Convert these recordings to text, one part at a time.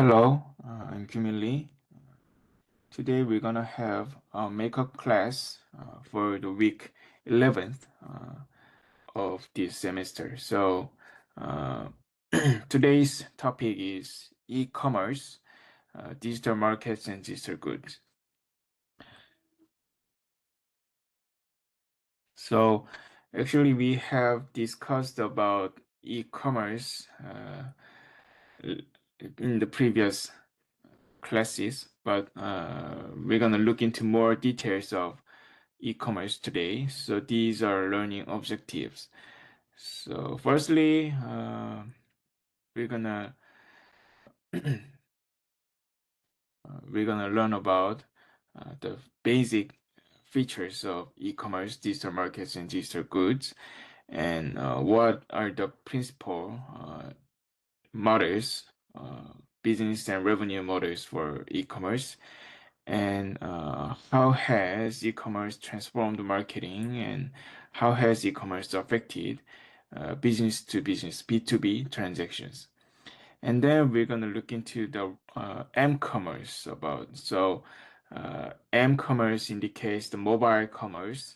Hello, I'm Kimin Lee. Today we're gonna have a makeup class for the week 11th of this semester. Uh, today's topic is e-commerce, digital markets, and digital goods. So actually, we have discussed about e-commerce in the previous classes, but we're gonna look into more details of e-commerce today. So these are learning objectives. So firstly, we're gonna we're gonna learn about the basic features of e-commerce, digital markets, and digital goods, and what are the principal models, business and revenue models for e-commerce, and how has e-commerce transformed marketing, and how has e-commerce affected business to business, B2B transactions. And then we're going to look into the m-commerce about. So m-commerce indicates the mobile commerce,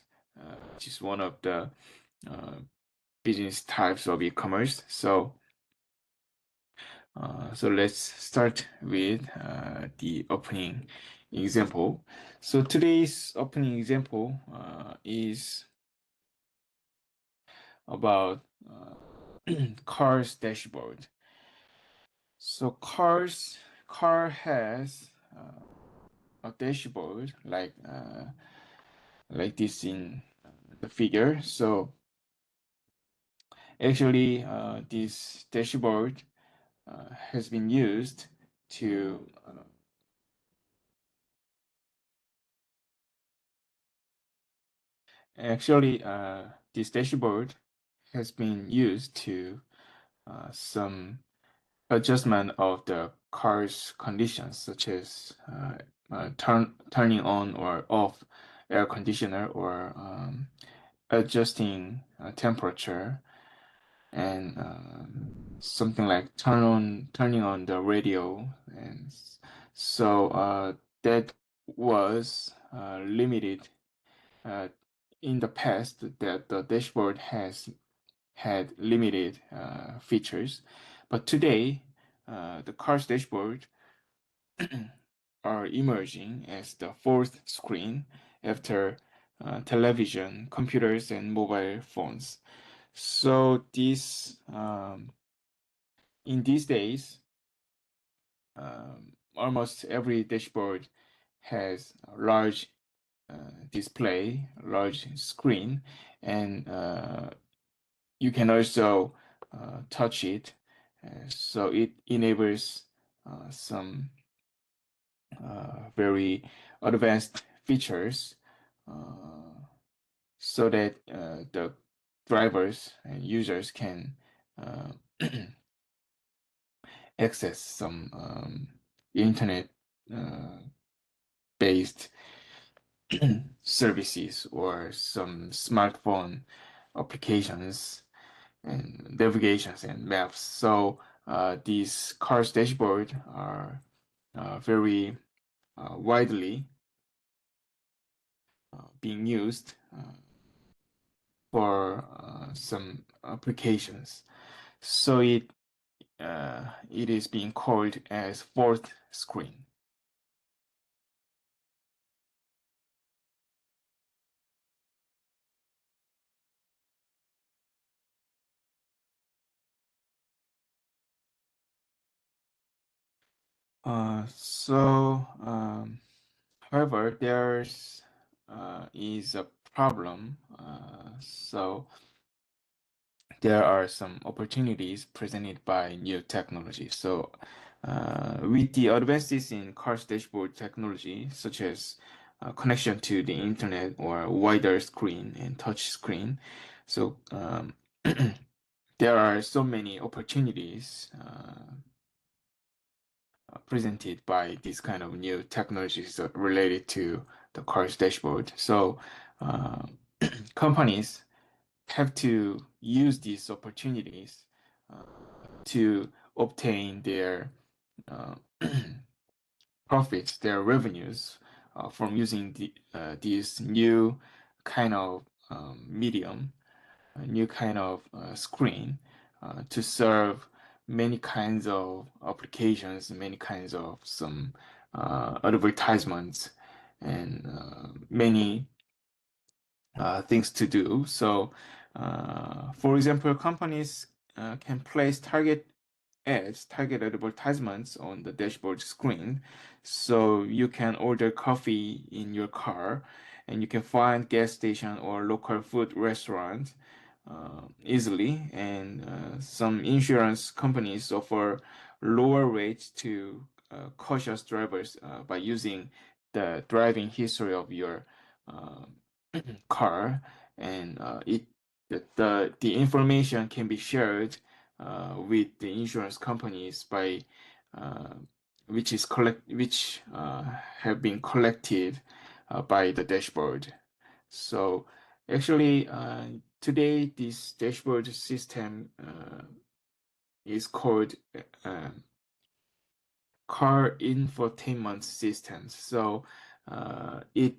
which is one of the uh, business types of e-commerce. So let's start with the opening example. So today's opening example is about car's dashboard. So car has a dashboard like this in the figure. So actually, this dashboard has been used to actually this dashboard has been used to some adjustment of the car's conditions, such as turning on or off air conditioner, or adjusting temperature, and something like turning on the radio. And so that was limited uh, in the past, that the dashboard has had limited features, but today the car's dashboard are emerging as the fourth screen after television, computers, and mobile phones. So in these days, almost every dashboard has a large display, large screen, and you can also touch it. So it enables some very advanced features so that the drivers and users can uh, access some internet uh, based services or some smartphone applications and navigations and maps. So these cars dashboard are very widely being used for some applications. So it is being called as fourth screen. However, there's is a problem. So there are some opportunities presented by new technology. So with the advances in cars dashboard technology, such as connection to the internet or wider screen and touch screen, so there are so many opportunities presented by this kind of new technologies related to the car's dashboard. So uh, companies have to use these opportunities uh, to obtain their uh, profits, their revenues from using these new kind of medium, a new kind of screen to serve many kinds of applications, many kinds of some advertisements, and many things to do. So, for example, companies can place target ads, target advertisements on the dashboard screen. So you can order coffee in your car and you can find gas station or local food restaurant easily. And some insurance companies offer lower rates to cautious drivers by using the driving history of your uh, car, and the information can be shared with the insurance companies by uh, which have been collected by the dashboard. So actually, today this dashboard system is called uh, car infotainment systems. So it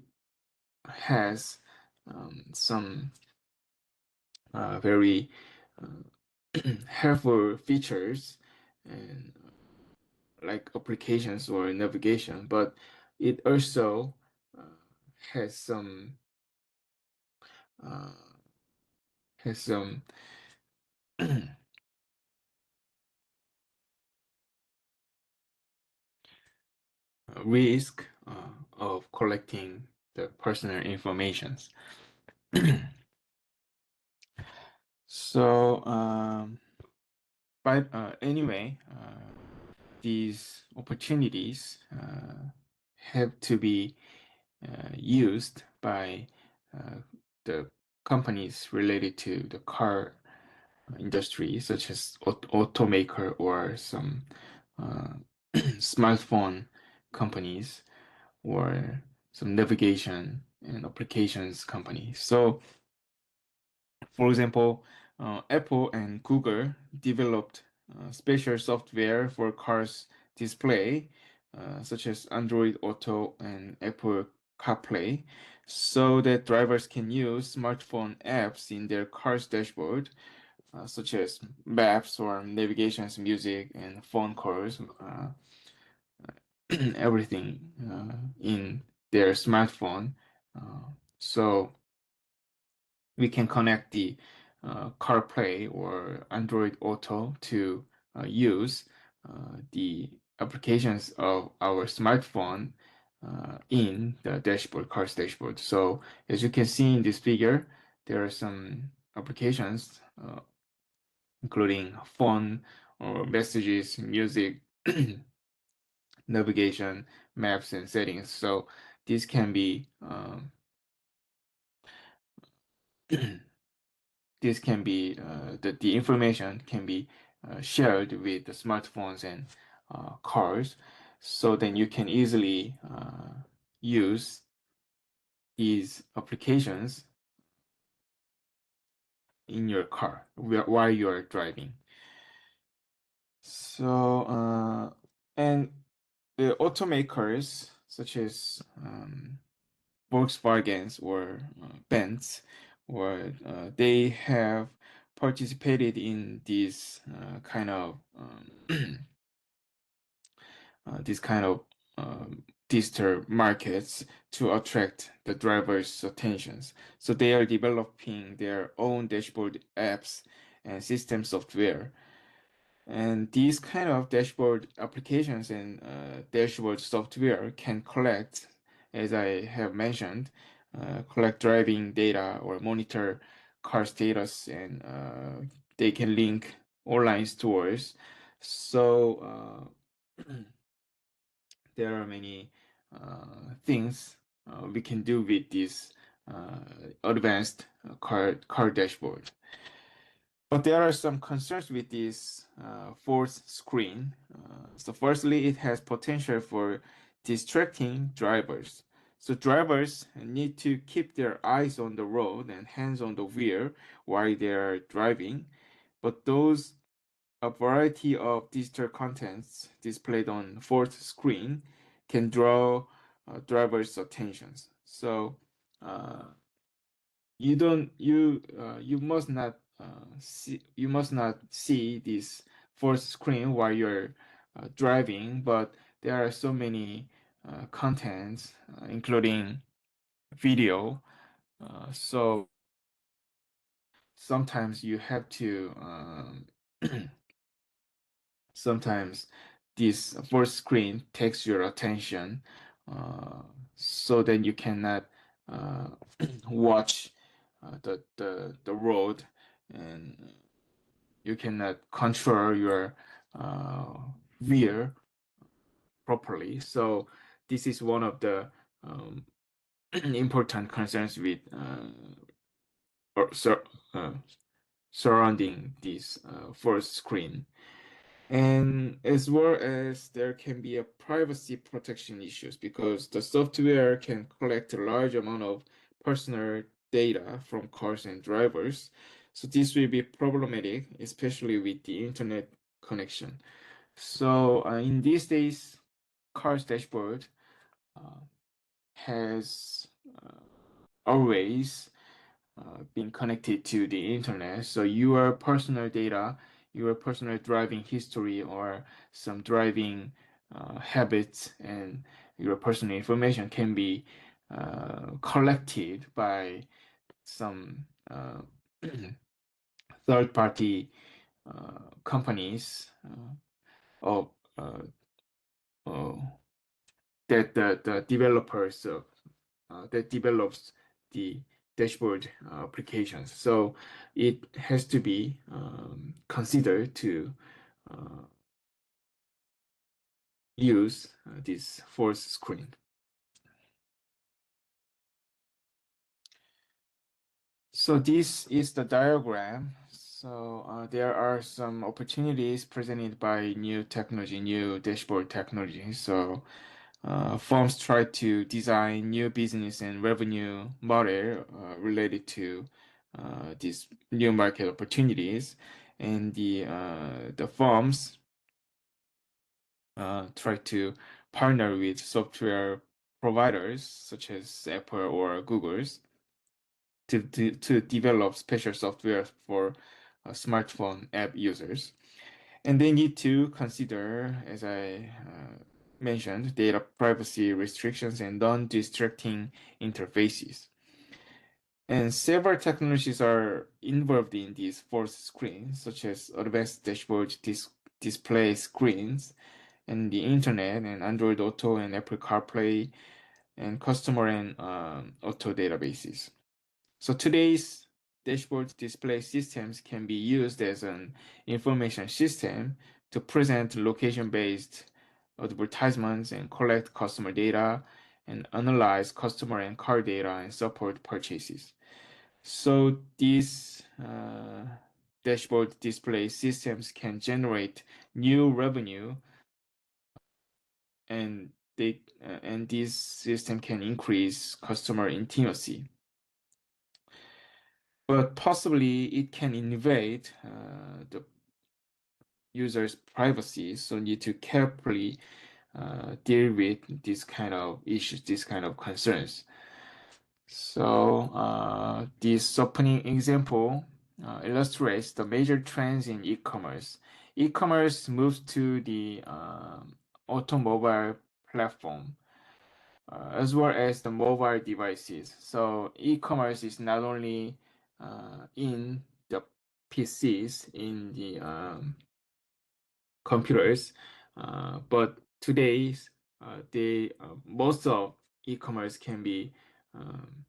has some very helpful features and like applications or navigation, but it also uh, has some uh, has some risk of collecting the personal informations. So, but anyway, these opportunities have to be used by uh, the companies related to the car industry, such as automaker or some uh, smartphone companies or some navigation and applications companies. So, for example, Apple and Google developed special software for cars display, such as Android Auto and Apple CarPlay, so that drivers can use smartphone apps in their car's dashboard, such as maps or navigations, music, and phone calls, everything in their smartphone. So we can connect the CarPlay or Android Auto to use the applications of our smartphone in the dashboard, car's dashboard. So as you can see in this figure, there are some applications, including phone or messages, music, navigation, maps, and settings. So this can be the information can be shared with the smartphones and cars, so then you can easily use these applications in your car while you are driving. So and the automakers such as Volkswagens or Benz, or they have participated in these kind of digital markets to attract the drivers' attentions. So they are developing their own dashboard apps and system software. And these kind of dashboard applications and dashboard software can collect, as I have mentioned, collect driving data or monitor car status, and they can link online stores. So there are many things we can do with this uh, advanced car dashboard. But there are some concerns with this fourth screen. So firstly, it has potential for distracting drivers. So drivers need to keep their eyes on the road and hands on the wheel while they are driving. But those a variety of digital contents displayed on fourth screen can draw drivers' attentions. So you must not see this fourth screen while you're driving, but there are so many contents, including video. So sometimes you have to sometimes this fourth screen takes your attention, uh, so then you cannot uh, watch the road, and you cannot control your uh, wheel properly. So this is one of the um, important concerns with or uh, surrounding this fourth screen. And as well as there can be a privacy protection issues because the software can collect a large amount of personal data from cars and drivers. So this will be problematic, especially with the internet connection. So in these days, car's dashboard uh, has always being connected to the internet. So your personal data, your personal driving history, or some driving habits, and your personal information can be collected by some third-party companies or uh, that the developers that develops the dashboard applications. So it has to be considered to uh, use this fourth screen. So this is the diagram. So there are some opportunities presented by new technology, new dashboard technology. So firms try to design new business and revenue model related to these new market opportunities, and the firms try to partner with software providers such as Apple or Google's to develop special software for smartphone app users. And they need to consider, as I mentioned, data privacy restrictions and non-distracting interfaces. And several technologies are involved in these fourth screens, such as advanced dashboard display screens, and the internet, and Android Auto, and Apple CarPlay, and customer and auto databases. So today's dashboard display systems can be used as an information system to present location-based advertisements and collect customer data and analyze customer and car data and support purchases. So these dashboard display systems can generate new revenue, and this system can increase customer intimacy. But possibly it can invade the user's privacy, so need to carefully deal with this kind of issues, this kind of concerns. So this opening example illustrates the major trends in e-commerce. E-commerce moves to the automobile platform as well as the mobile devices. So e-commerce is not only in the PCs, in the computers, but today they most of e-commerce can be um,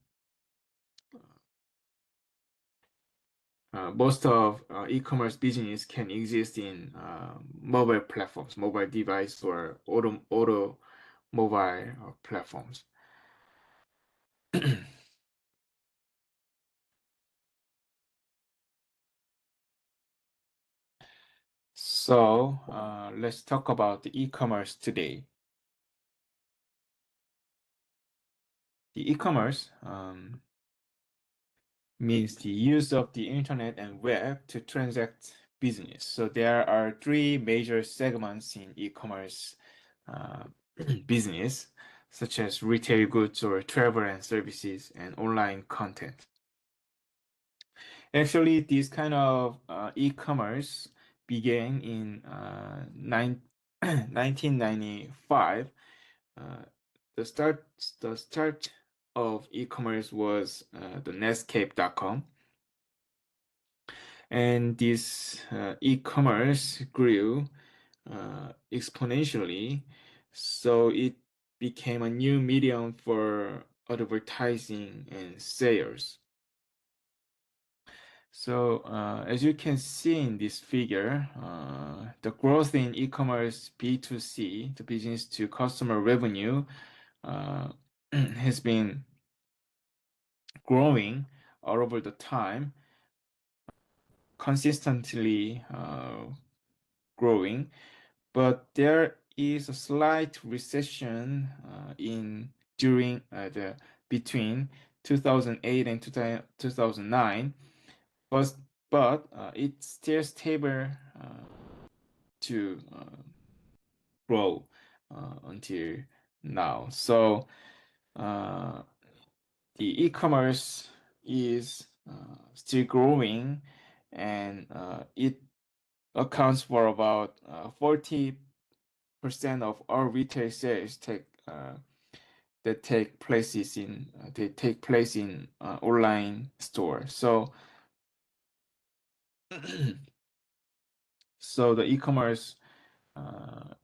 most of e-commerce business can exist in mobile platforms, mobile device, or auto mobile platforms. So let's talk about the e-commerce today. The e-commerce means the use of the internet and web to transact business. So there are three major segments in e-commerce uh, business, such as retail goods or travel and services and online content. Actually, this kind of e-commerce began in 1995. Uh, the start of e-commerce was the Netscape.com, and this e-commerce grew exponentially, so it became a new medium for advertising and sales. So, as you can see in this figure, the growth in e-commerce B2C, the business to customer revenue, has been growing all over the time, consistently growing. But there is a slight recession in during the between 2008 and 2009, but it's still stable to grow until now. So uh, the e-commerce is still growing, and it accounts for about 40% of all retail sales that take places in they take place in online store. So so the e-commerce uh,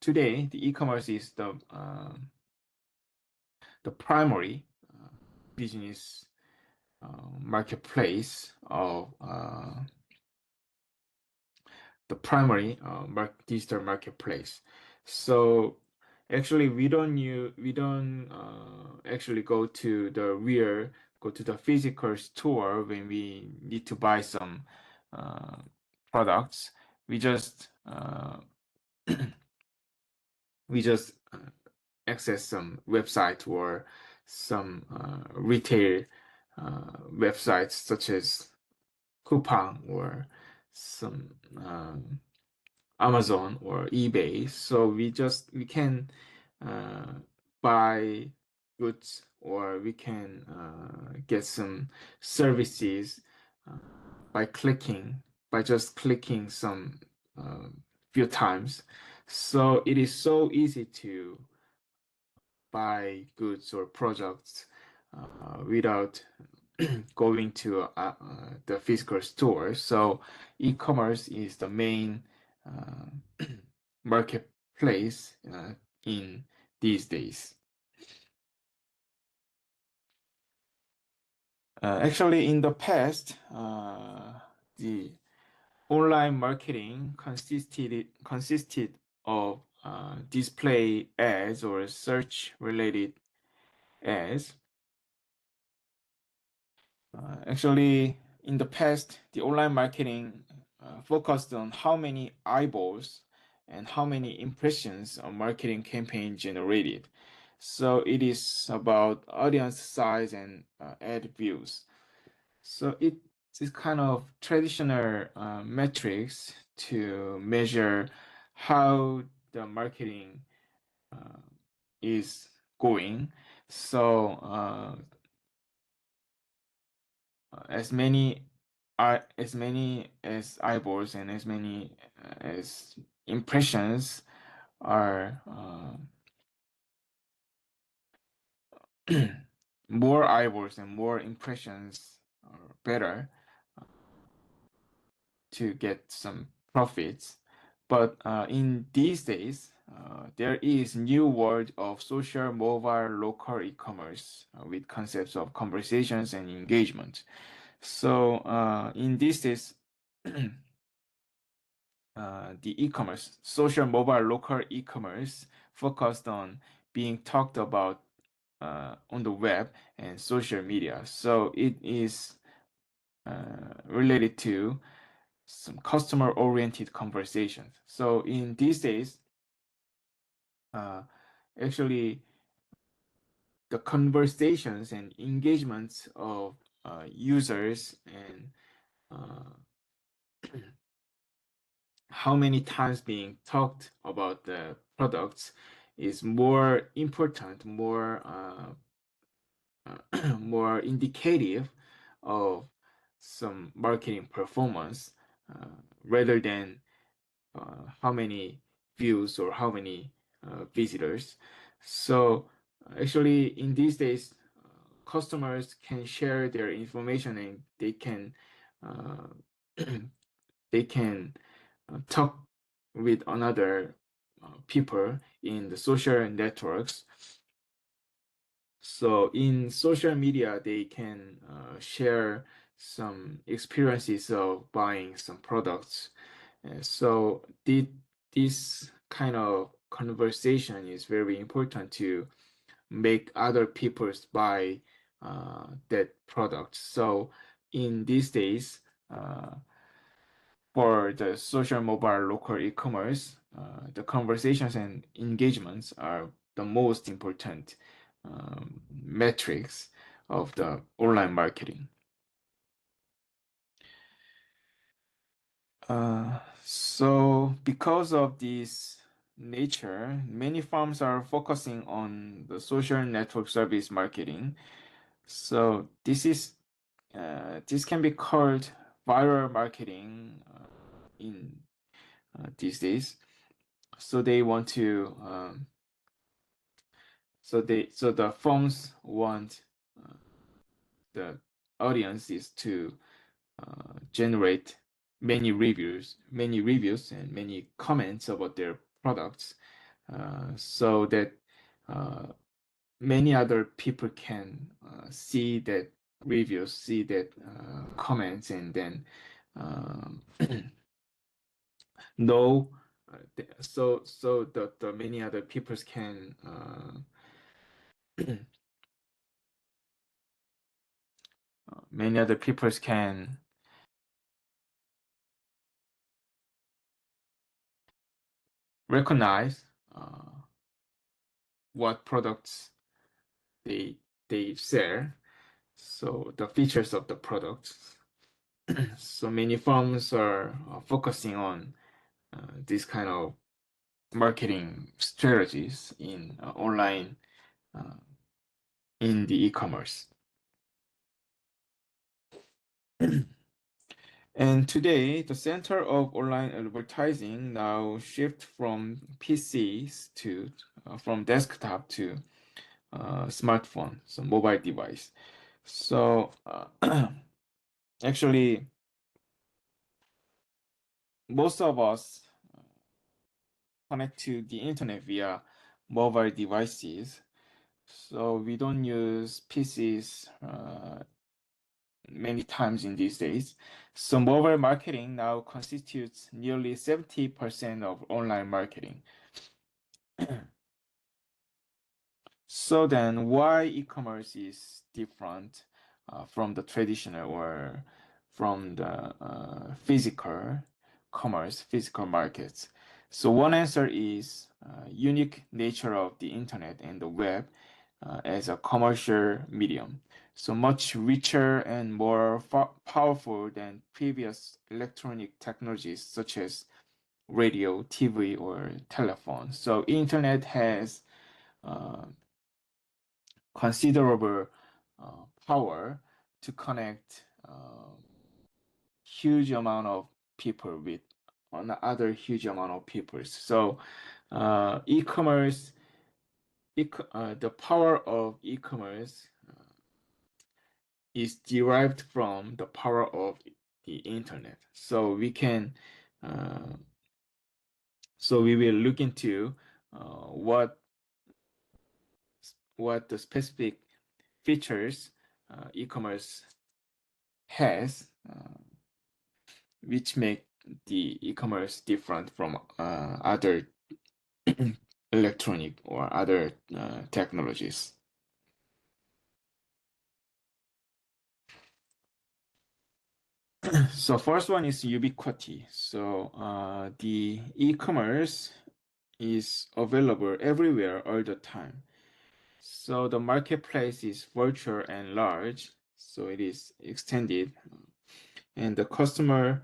today, the e-commerce is the primary business marketplace of the primary digital marketplace. So actually, we don't actually go to the physical store when we need to buy some uh, products. We just we just access some website or some retail websites such as Coupang or some Amazon or eBay. So we can uh, buy goods, or we can get some services uh, by just clicking some uh, few times. So it is so easy to buy goods or products without going to the physical store. So e-commerce is the main marketplace in these days. Actually, in the past, the online marketing consisted of display ads or search related ads. Actually, in the past, the online marketing focused on how many eyeballs and how many impressions a marketing campaign generated. So it is about audience size and ad views. So it's kind of traditional metrics to measure how the marketing uh, is going. So as many as many as eyeballs and as many as impressions are more eyeballs and more impressions are better to get some profits. But in these days, there is new world of social mobile local e-commerce with concepts of conversations and engagement. So in these days, the e-commerce, social mobile local e-commerce focused on being talked about on the web and social media. So it is related to some customer-oriented conversations. So in these days, uh, actually, the conversations and engagements of users and uh, how many times being talked about the products is more important, more indicative of some marketing performance rather than how many views or how many visitors. So actually, in these days, customers can share their information and uh, they can talk with another people in the social networks. So in social media, they can share some experiences of buying some products. So this kind of conversation is very important to make other people's buy that product. So in these days, for the social mobile local e-commerce, the conversations and engagements are the most important metrics of the online marketing. So because of this nature, many firms are focusing on the social network service marketing. So this can be called viral marketing in these days. So they want to so the firms want uh, the audiences to generate many reviews and many comments about their products, so that uh, many other people can see that reviews, see that comments, and then um, know. So the many other people can many other people can recognize what products they they sell, so the features of the products. So many firms are focusing on this kind of marketing strategies in online uh, in the e-commerce. And today, the center of online advertising now shift from PCs to from desktop to smartphone, so mobile device. So actually, most of us connect to the internet via mobile devices. So we don't use PCs many times in these days. So mobile marketing now constitutes nearly 70% of online marketing. So then, why e-commerce is different from the traditional or from the physical commerce, physical markets? So one answer is unique nature of the internet and the web as a commercial medium. So much richer and more powerful than previous electronic technologies such as radio, TV, or telephone. So internet has uh, considerable power to connect huge amount of people with another huge amount of people. So e-commerce, the power of e-commerce is derived from the power of the internet. So we can, uh, so we will look into what the specific features e-commerce has, which make the e-commerce different from other electronic or other technologies. So first one is ubiquity. So the e-commerce is available everywhere all the time. So the marketplace is virtual and large, so it is extended, and the customer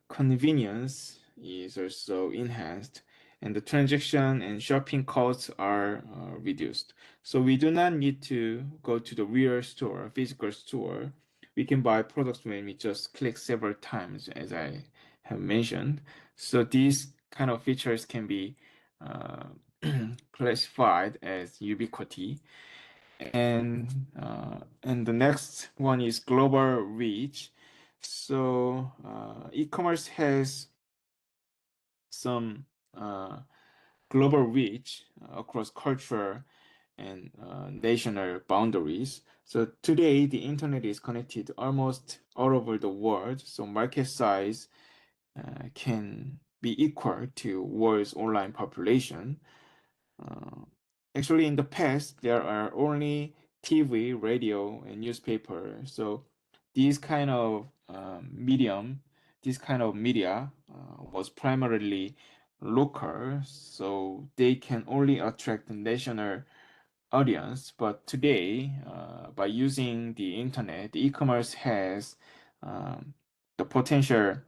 convenience is also enhanced, and the transaction and shopping costs are reduced. So we do not need to go to the real store, physical store. We can buy products when we just click several times, as I have mentioned. So these kind of features can be uh, classified as ubiquity. And the next one is global reach. So e-commerce has some global reach across culture and national boundaries. So today, the internet is connected almost all over the world. So market size can be equal to world's online population. Uh, Actually, in the past, there are only TV, radio, and newspaper. So these kind of this kind of media was primarily local, so they can only attract the national audience. But today, by using the internet, the e-commerce has the potential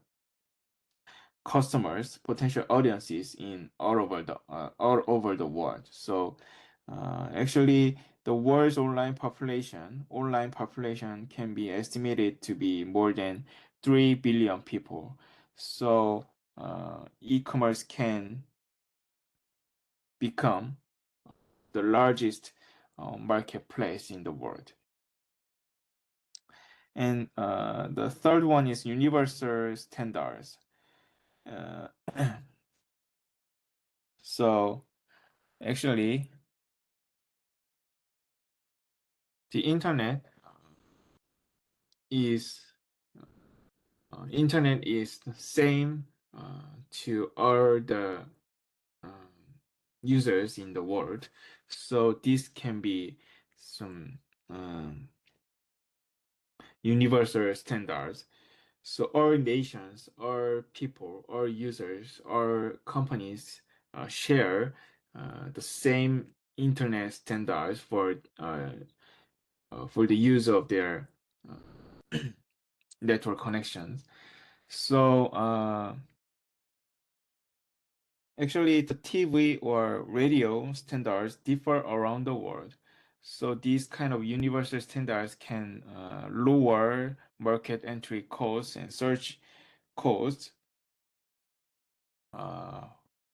audiences in all over the world. So actually, the world's online population can be estimated to be more than 3 billion people. So e-commerce can become the largest marketplace in the world. And the third one is universal standards. Uh, so actually, the is internet is the same to all the um, users in the world. So this can be some um, universal standards. So all nations, all people, all users, all companies share the same internet standards for the use of their uh, network connections. So actually, the TV or radio standards differ around the world. So these kind of universal standards can lower market entry costs and search costs uh,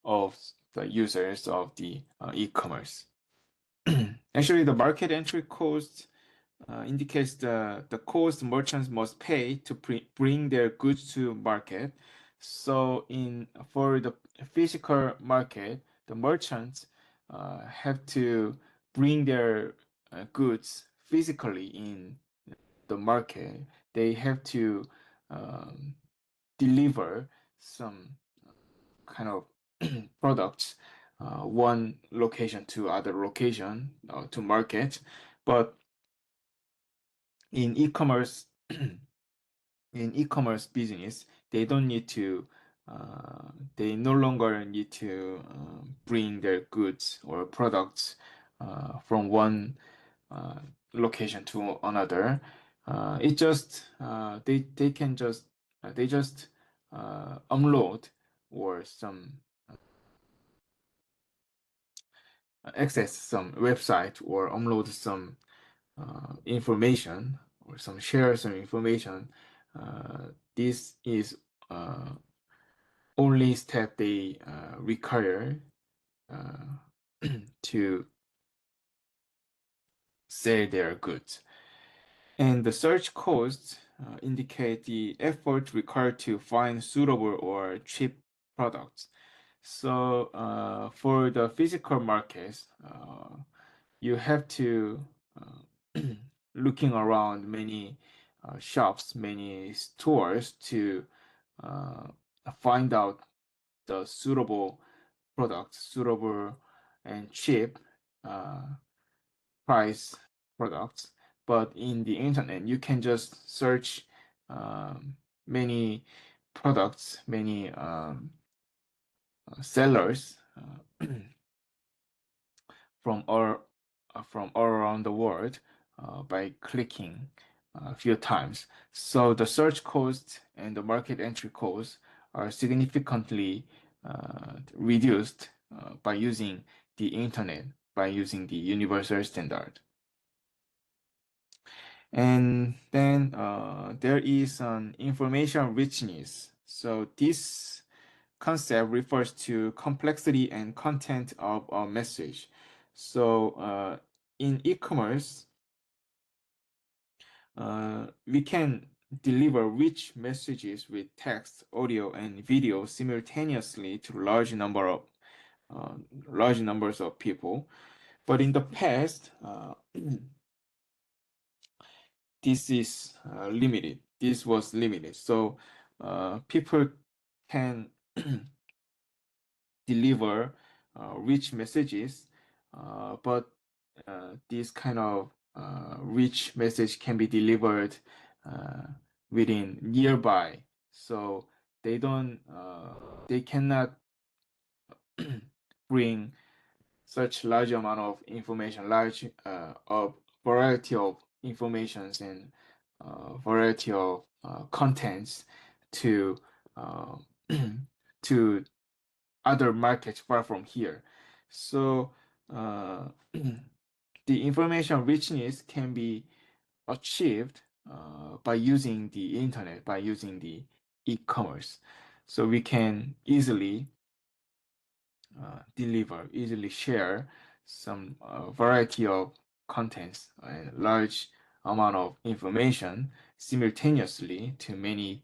of the users of the e-commerce. Actually, the market entry cost indicates the cost merchants must pay to bring their goods to market. So in for the physical market, the merchants have to bring their goods physically in the market. They have to um, deliver some kind of products one location to other location to market. But in e-commerce in e-commerce business, they don't need to they no longer need to bring their goods or products from one uh, location to another. It just they can just they just upload or some access some website or upload some information or some share some information. This is only step they require uh, to sell their goods. And the search costs indicate the effort required to find suitable or cheap products. So for the physical markets, you have to looking around many shops, many stores to uh, find out the suitable products, suitable and cheap uh, price products. But in the internet, you can just search many products, many sellers from all around the world by clicking a few times. So the search cost and the market entry cost are significantly reduced by using the internet, by using the universal standard. And then there is an information richness. So this concept refers to complexity and content of a message. So in e-commerce, we can deliver rich messages with text, audio, and video simultaneously to large numbers of people. But in the past, this is limited. This was limited. So people can deliver rich messages, but this kind of rich message can be delivered within nearby. So they cannot bring such large amount of information, large of variety of informations and variety of contents to uh, to other markets far from here. So the information richness can be achieved by using the internet, by using the e-commerce. So we can easily deliver, easily share some variety of contents and large amount of information simultaneously to many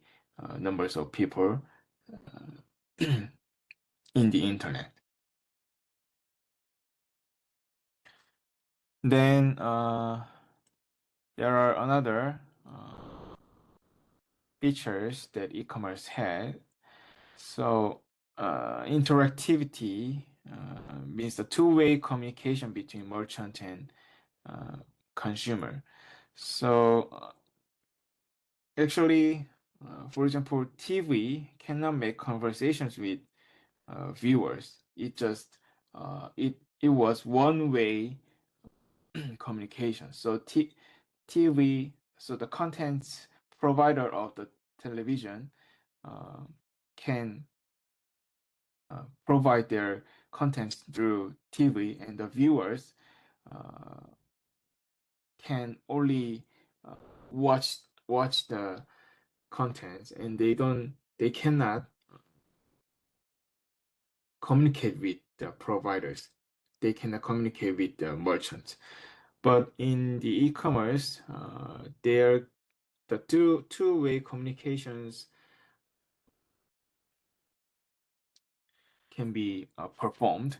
numbers of people in the internet. Then there are another features that e-commerce had. So interactivity means the two-way communication between merchant and consumer. So actually, for example, TV cannot make conversations with viewers. It was one-way communication. So TV, so the content provider of the television uh, can provide their contents through TV, and the viewers uh, can only uh, watch the content, and they cannot communicate with the providers. They cannot communicate with the merchants. But in the e-commerce, there the two-way communications can be performed.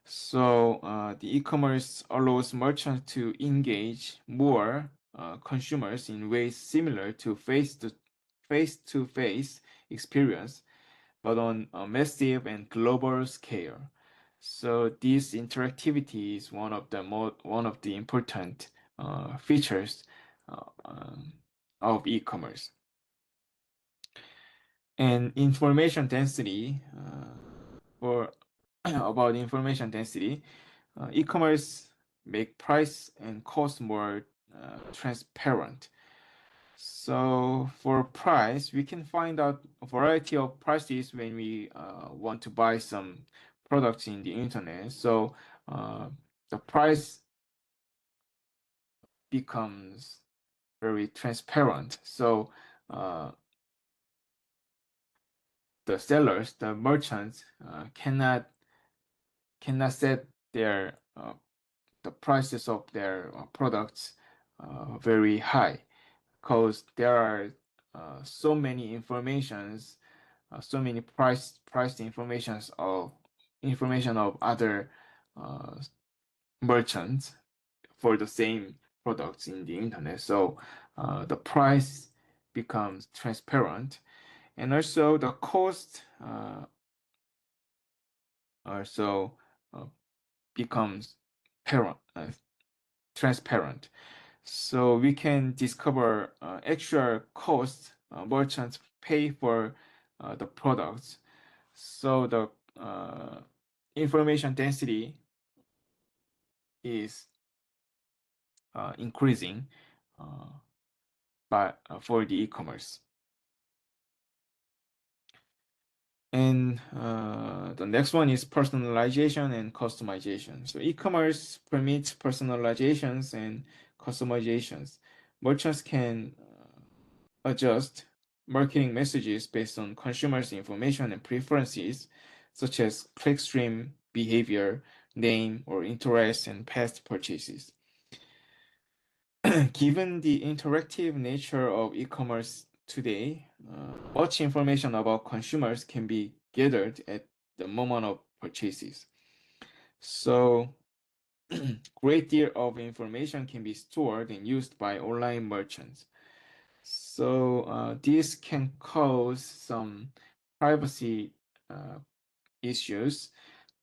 So the e-commerce allows merchants to engage more consumers in ways similar to face-to-face experience, but on a massive and global scale. So this interactivity is one of the important features of e-commerce. And information density for about information density, e-commerce make price and cost more transparent. So for price, we can find out a variety of prices when we want to buy some products in the internet. So the price becomes very transparent. So the sellers, the merchants, cannot set the prices of their products very high, because there are so many informations, so many price information of other uh, merchants for the same products in the internet. So the price becomes transparent, and also the cost also becomes transparent. So we can discover actual costs merchants pay for the products. So the information density is increasing for the e-commerce. And the next one is personalization and customization. So e-commerce permits personalizations and customizations. Merchants can adjust marketing messages based on consumers' information and preferences, such as clickstream behavior, name, or interest and past purchases. Given the interactive nature of e-commerce today, much information about consumers can be gathered at the moment of purchases. So, great deal of information can be stored and used by online merchants. So, this can cause some privacy issues,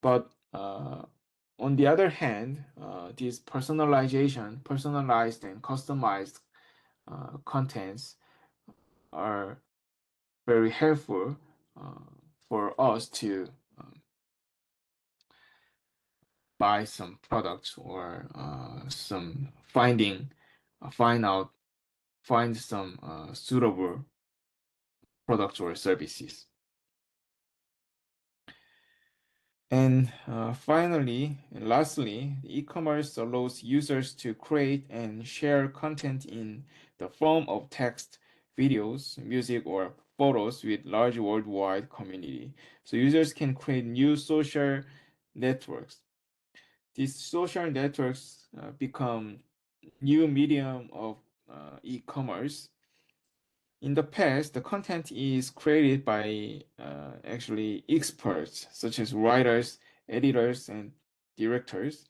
but on the other hand, this personalized and customized contents are very helpful uh, for us to buy some products or find out, find some suitable products or services. And finally, and lastly, e-commerce allows users to create and share content in the form of text, videos, music, or photos with large worldwide community. So users can create new social networks. These social networks become new medium of e-commerce. In the past, the content is created by actually experts such as writers, editors, and directors.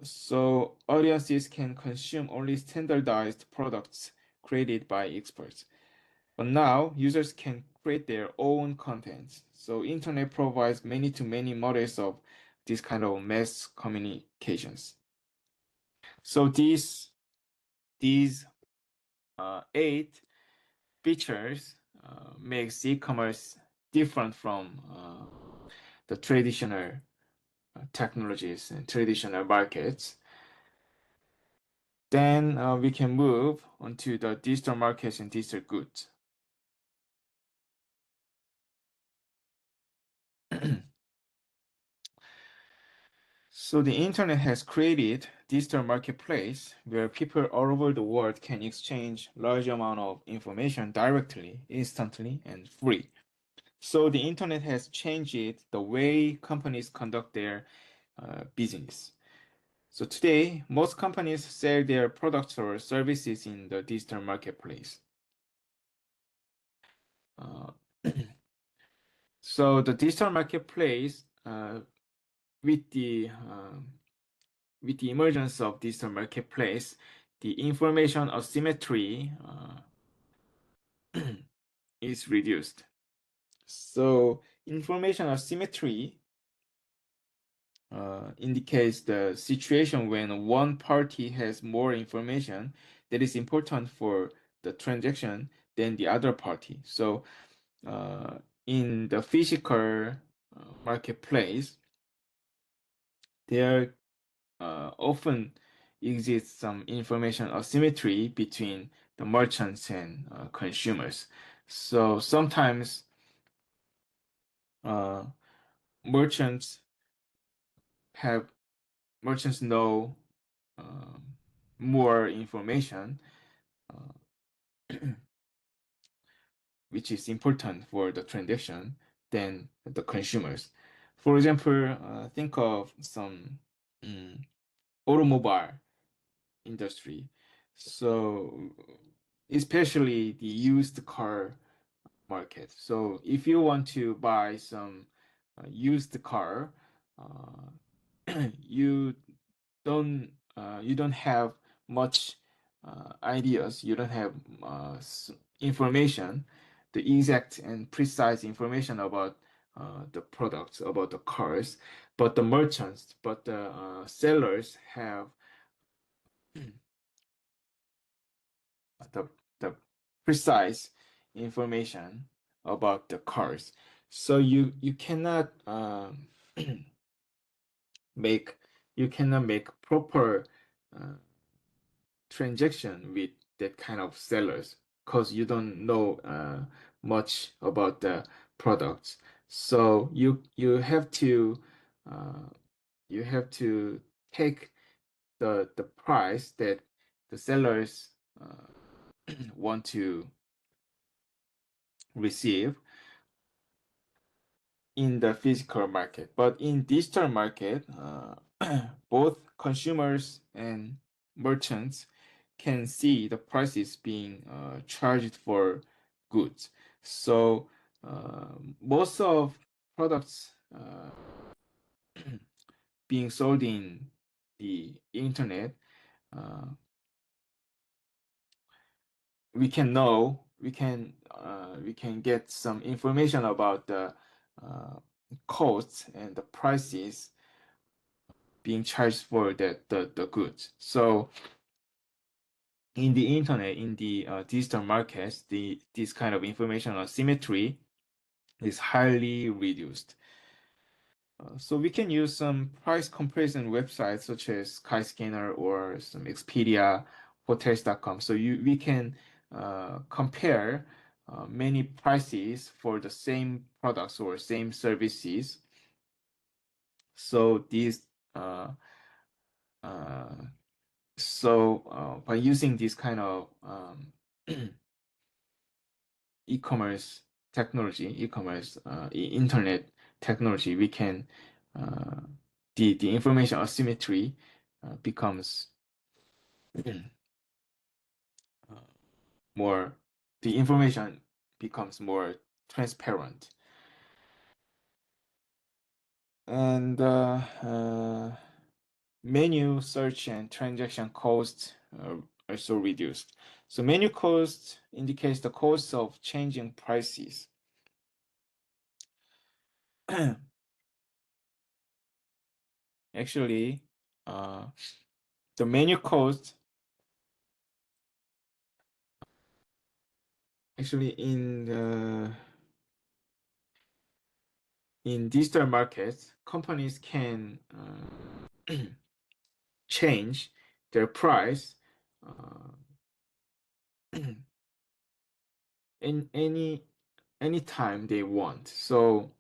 So audiences can consume only standardized products created by experts. But now users can create their own content. So internet provides many-to-many models of this kind of mass communications. So these eight features makes e-commerce different from the traditional technologies and traditional markets. Then we can move on to the digital markets and digital goods. So the internet has created digital marketplace where people all over the world can exchange large amount of information directly, instantly, and free. So the internet has changed the way companies conduct their business. So today, most companies sell their products or services in the digital marketplace. Uh, so the digital marketplace, with the with the emergence of digital marketplace, the information asymmetry is reduced. So information asymmetry indicates the situation when one party has more information that is important for the transaction than the other party. So in the physical marketplace, there often exists some information asymmetry between the merchants and consumers. So sometimes uh, merchants have merchants know um, more information, uh, which is important for the transaction than the consumers. For example, think of some mm, automobile industry. So especially the used car market. So if you want to buy some used car, uh, you you don't have much ideas. You don't have information, the exact and precise information about the products, about the cars. But the sellers have the the precise information about the cars. So you cannot make you cannot make proper uh, transaction with that kind of sellers because you don't know much about the products. So uh, you have to take the price that the sellers want to receive in the physical market. But in digital market, both consumers and merchants can see the prices being charged for goods. So most of products being sold in the internet, uh, we can get some information about the uh, costs and the prices being charged for the goods. So in the internet, in the digital markets, this kind of information asymmetry is highly reduced. So we can use some price comparison websites such as Skyscanner or some Expedia, Hotels.com. So we can compare many prices for the same products or same services. So these uh, by using this kind of e-commerce technology, e-commerce internet technology, we can uh, the information asymmetry becomes uh, more the information becomes more transparent. And menu search and transaction costs are also reduced. So menu cost indicates the cost of changing prices. Actually, the menu cost actually in digital markets, companies can change their price uh, in any time they want. So,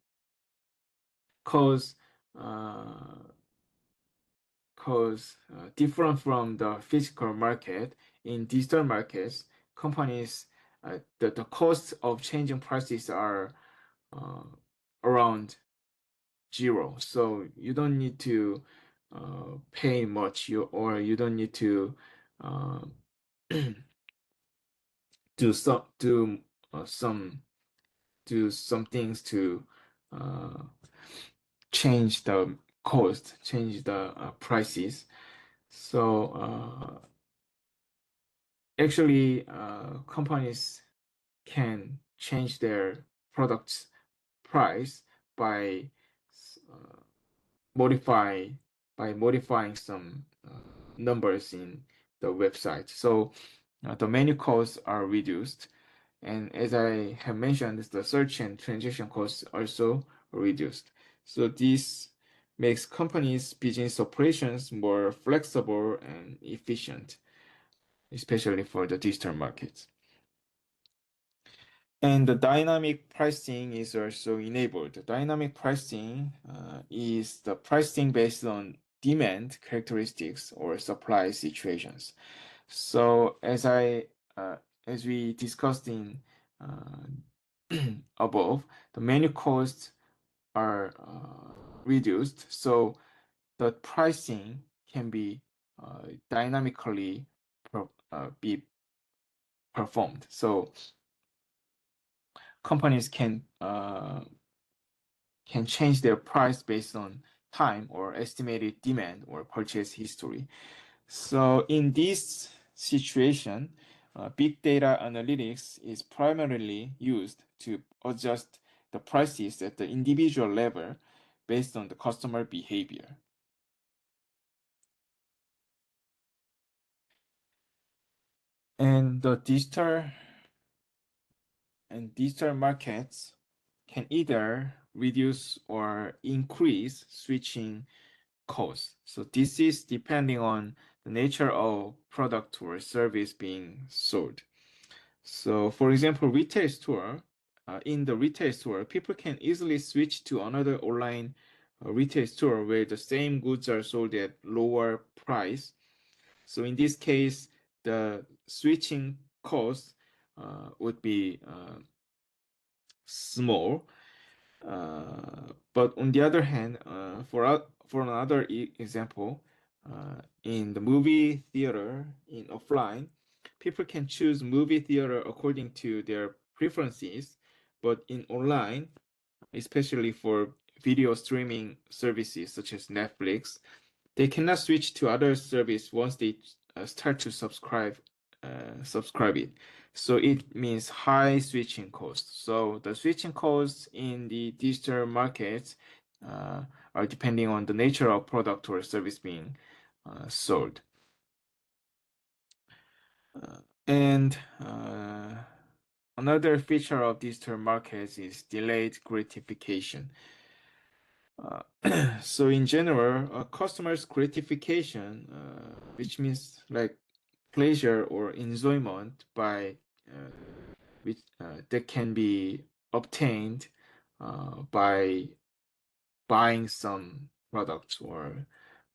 cause uh, different from the physical market, in digital markets, companies the cost of changing prices are uh, around zero. So you don't need to pay much, or you don't need to uh, do some some some things to uh, change the cost, change the prices. So actually, companies can change their products price by uh, modify modifying some numbers in the website. So the menu costs are reduced, and as I have mentioned, the search and transaction costs also reduced. So this makes companies' business operations more flexible and efficient, especially for the digital markets. And the dynamic pricing is also enabled. The dynamic pricing is the pricing based on demand characteristics or supply situations. So as we discussed in uh, above, the menu costs are reduced, so the pricing can be dynamically be performed. So companies can change their price based on time or estimated demand or purchase history. So in this situation, big data analytics is primarily used to adjust the prices at the individual level based on the customer behavior. And the digital markets can either reduce or increase switching costs. So this is depending on the nature of product or service being sold. So for example, retail store in the retail store, people can easily switch to another online retail store where the same goods are sold at lower price. So in this case, the switching cost would be small. But on the other hand, for another example, in the movie theater in offline, people can choose movie theater according to their preferences. But in online, especially for video streaming services such as Netflix, they cannot switch to other service once they start to subscribe it. So it means high switching costs. So the switching costs in the digital markets uh, are depending on the nature of product or service being sold. And another feature of digital markets is delayed gratification. So in general, a customer's gratification, which means like pleasure or enjoyment by which that can be obtained by buying some products or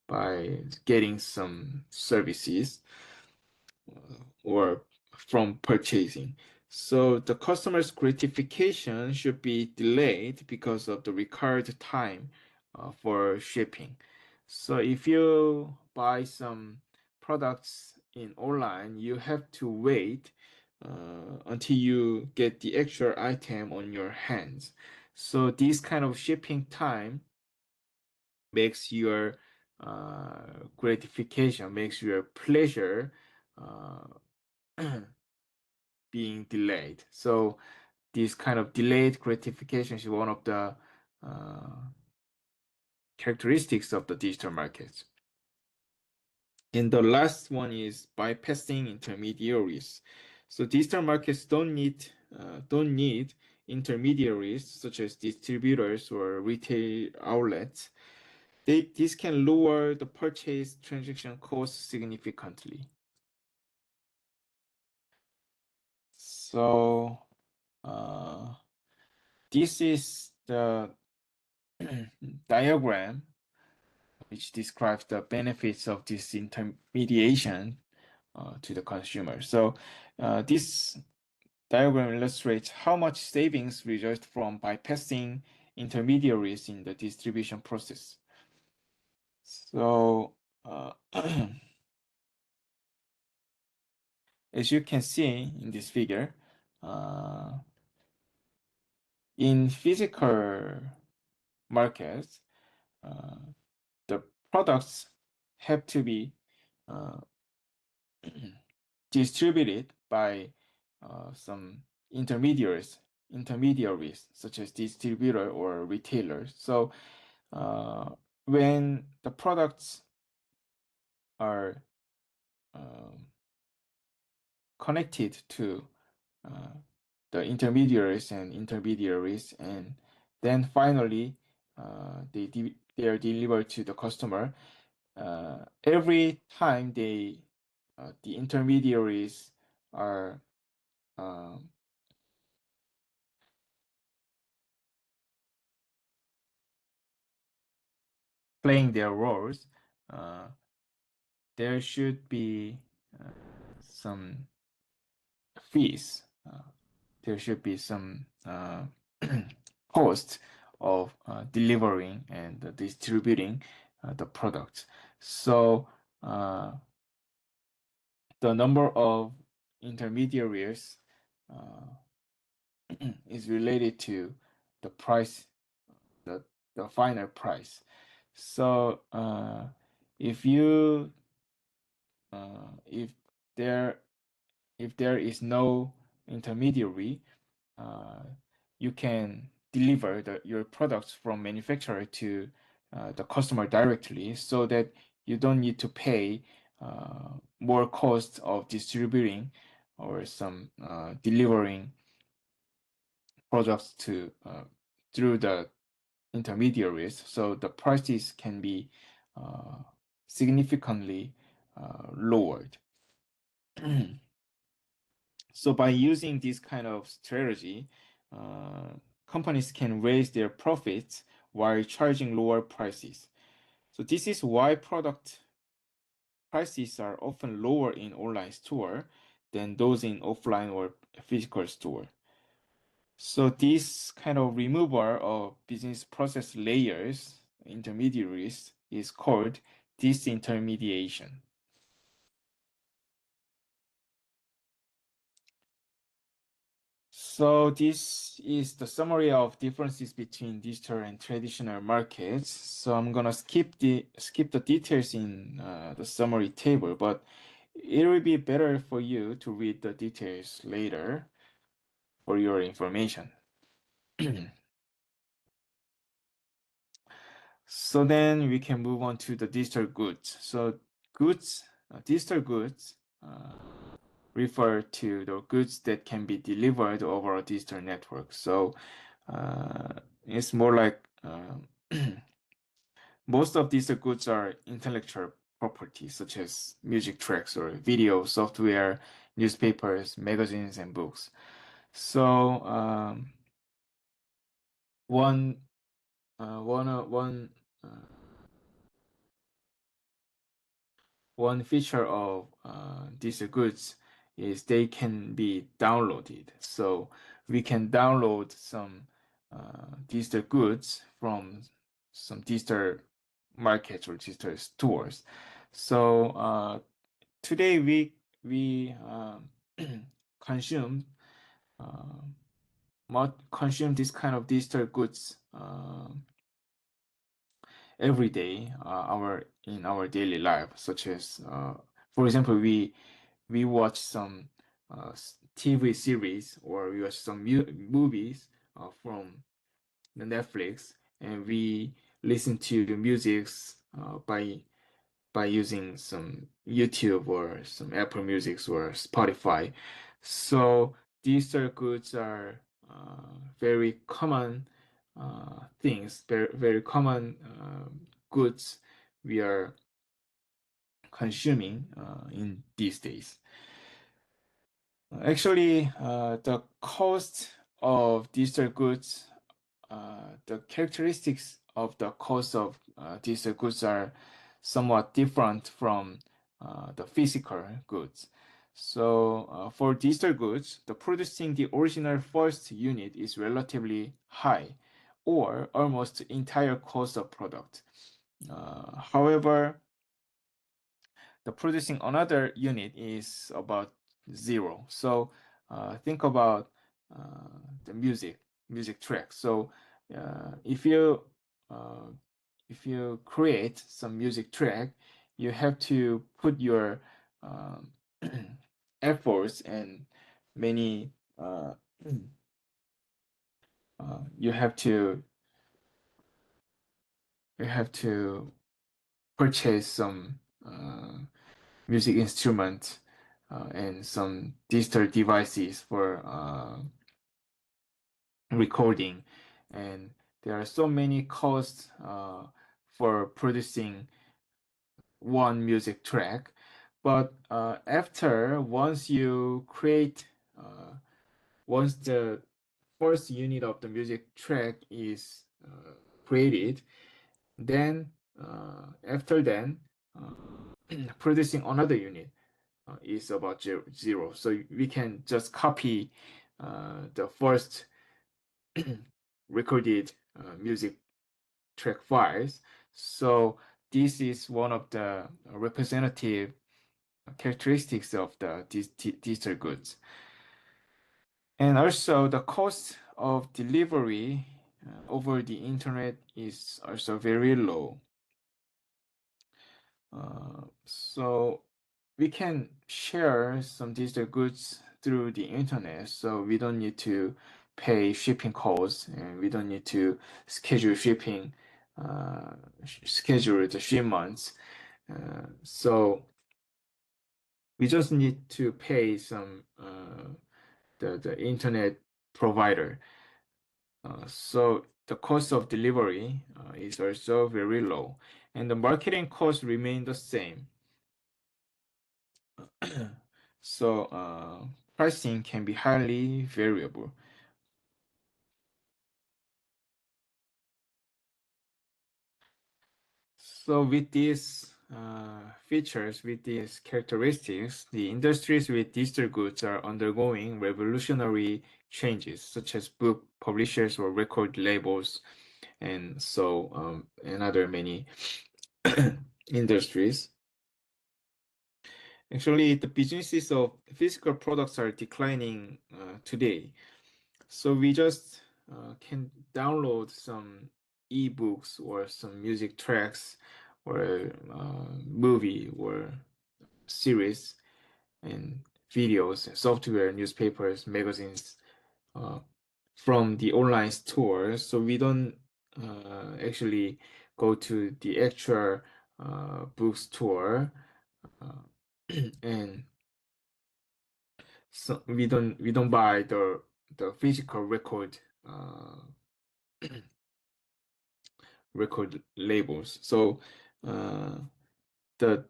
by getting some services or from purchasing. So the customer's gratification should be delayed because of the required time for shipping. So if you buy some products in online, you have to wait until you get the actual item on your hands. So this kind of shipping time makes your gratification, makes your pleasure uh, being delayed. So this kind of delayed gratification is one of the uh, characteristics of the digital markets. And the last one is bypassing intermediaries. So digital markets don't need intermediaries such as distributors or retail outlets. This can lower the purchase transaction cost significantly. So uh, this is the diagram which describes the benefits of this intermediation to the consumer. So this diagram illustrates how much savings result from bypassing intermediaries in the distribution process. So as you can see in this figure, uh, in physical markets, uh, the products have to be uh, distributed by some intermediaries such as distributor or retailers. So when the products are um, connected to uh, the intermediaries, and then finally they are delivered to the customer. Every time the intermediaries are um, playing their roles, uh, there should be uh, some fees. There should be some cost of delivering and distributing the products. So the number of intermediaries uh, is related to the price, the the final price. So if you if there if there is no intermediary, uh, you can deliver your products from manufacturer to the customer directly, so that you don't need to pay more cost of distributing or some delivering products to through the intermediaries. So the prices can be uh, significantly lowered. So by using this kind of strategy, uh, companies can raise their profits while charging lower prices. So this is why product prices are often lower in online store than those in offline or physical store. So this kind of removal of business process layers, intermediaries, is called disintermediation. So this is the summary of differences between digital and traditional markets. So I'm gonna skip the details in the summary table, but it will be better for you to read the details later for your information. So then we can move on to the digital goods. So digital goods refer to the goods that can be delivered over a digital network. So it's more like most of these goods are intellectual property, such as music tracks or video, software, newspapers, magazines, and books. So one one one one feature of these goods is they can be downloaded. So we can download some digital goods from some digital markets or digital stores. So today we consume uh, consume this kind of digital goods every day our in our daily life, such as for example we watch some TV series or we watch some movies from the Netflix, and we listen to the musics by using some YouTube or some Apple Music or Spotify. So these are goods are very common things, very common goods we are consuming in these days. Actually, the cost of digital goods, the characteristics of the cost of digital goods are somewhat different from the physical goods. So, for digital goods, the producing the original first unit is relatively high, or almost entire cost of product. However, the producing another unit is about zero. So think about the music track. So uh, if you uh, if you create some music track, you have to put your um, efforts and many you have to purchase some music instrument and some digital devices for recording. And there are so many costs for producing one music track. But after once you create, once the first unit of the music track is created, then after then uh, producing another unit is about zero. So we can just copy the first recorded music track files. So this is one of the representative characteristics of the digital goods. And also the cost of delivery over the internet is also very low. So we can share some digital goods through the internet, so we don't need to pay shipping costs and we don't need to schedule shipping, schedule the shipments. So we just need to pay some the internet provider. So the cost of delivery is also very low, and the marketing costs remain the same. So pricing can be highly variable. So with these features, with these characteristics, the industries with digital goods are undergoing revolutionary changes, such as book publishers or record labels, and other many industries. Actually, the businesses of physical products are declining today. So we just can download some ebooks or some music tracks or movie or series and videos, software, newspapers, magazines uh, from the online store. So we don't actually go to the actual bookstore uh, and so we don't buy the physical record labels. So uh, the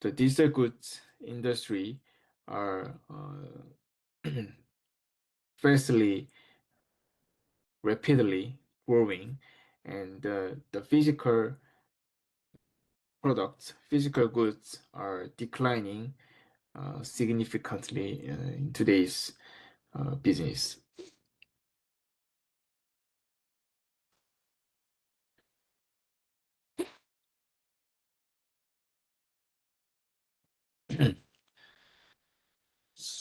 the digital goods industry are fastly, rapidly growing, and the physical goods are declining significantly in today's business.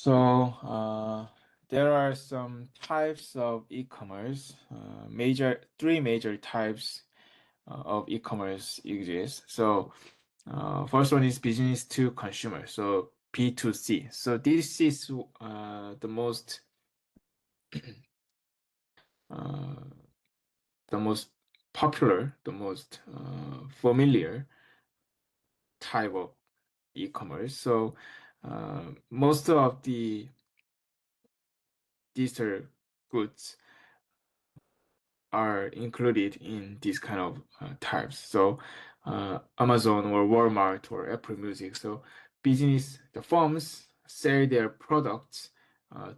So, there are some types of e-commerce. Three major types of e-commerce exist. So, first one is business to consumer, so B2C. So this is uh, the most popular, the most familiar type of e-commerce. So, most of the digital goods are included in these kind of types. So Amazon or Walmart or Apple Music. So the firms sell their products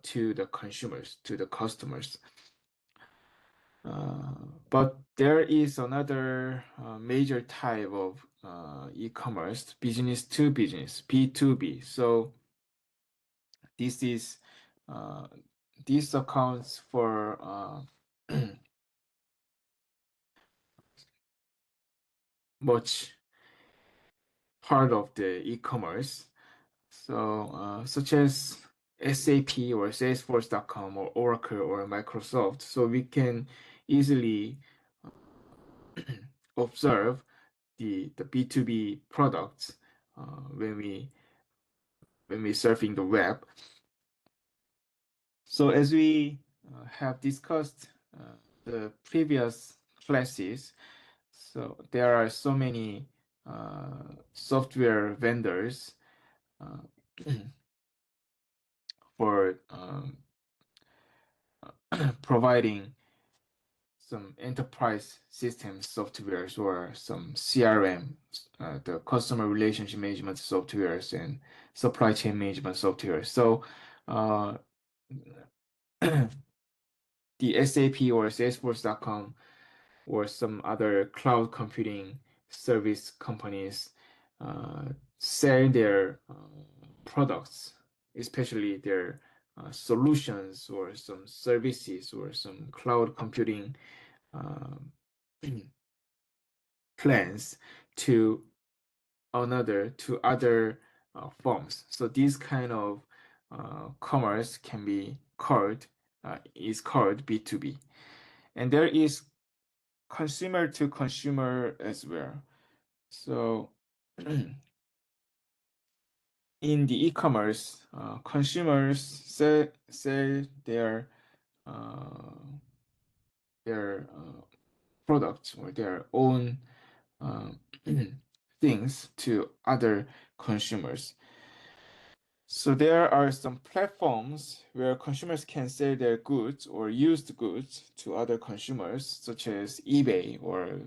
to the consumers, to the customers. But there is another major type of e-commerce, business to business, B2B. So this is uh, this accounts for much part of the e-commerce. So, such as SAP or Salesforce.com or Oracle or Microsoft. So we can easily observe the B2B products when we surfing the web. So as we have discussed the previous classes, so there are so many software vendors uh, for providing some enterprise system softwares or some CRM, the customer relationship management softwares and supply chain management software. So uh, the SAP or Salesforce.com or some other cloud computing service companies sell their products, especially their solutions or some services or some cloud computing um, plans to to other forms. So this kind of commerce can be called is called B2B. And there is consumer to consumer as well. So in the e-commerce, consumers sell uh, their products or their own uh, things to other consumers. So there are some platforms where consumers can sell their goods or used goods to other consumers, such as eBay or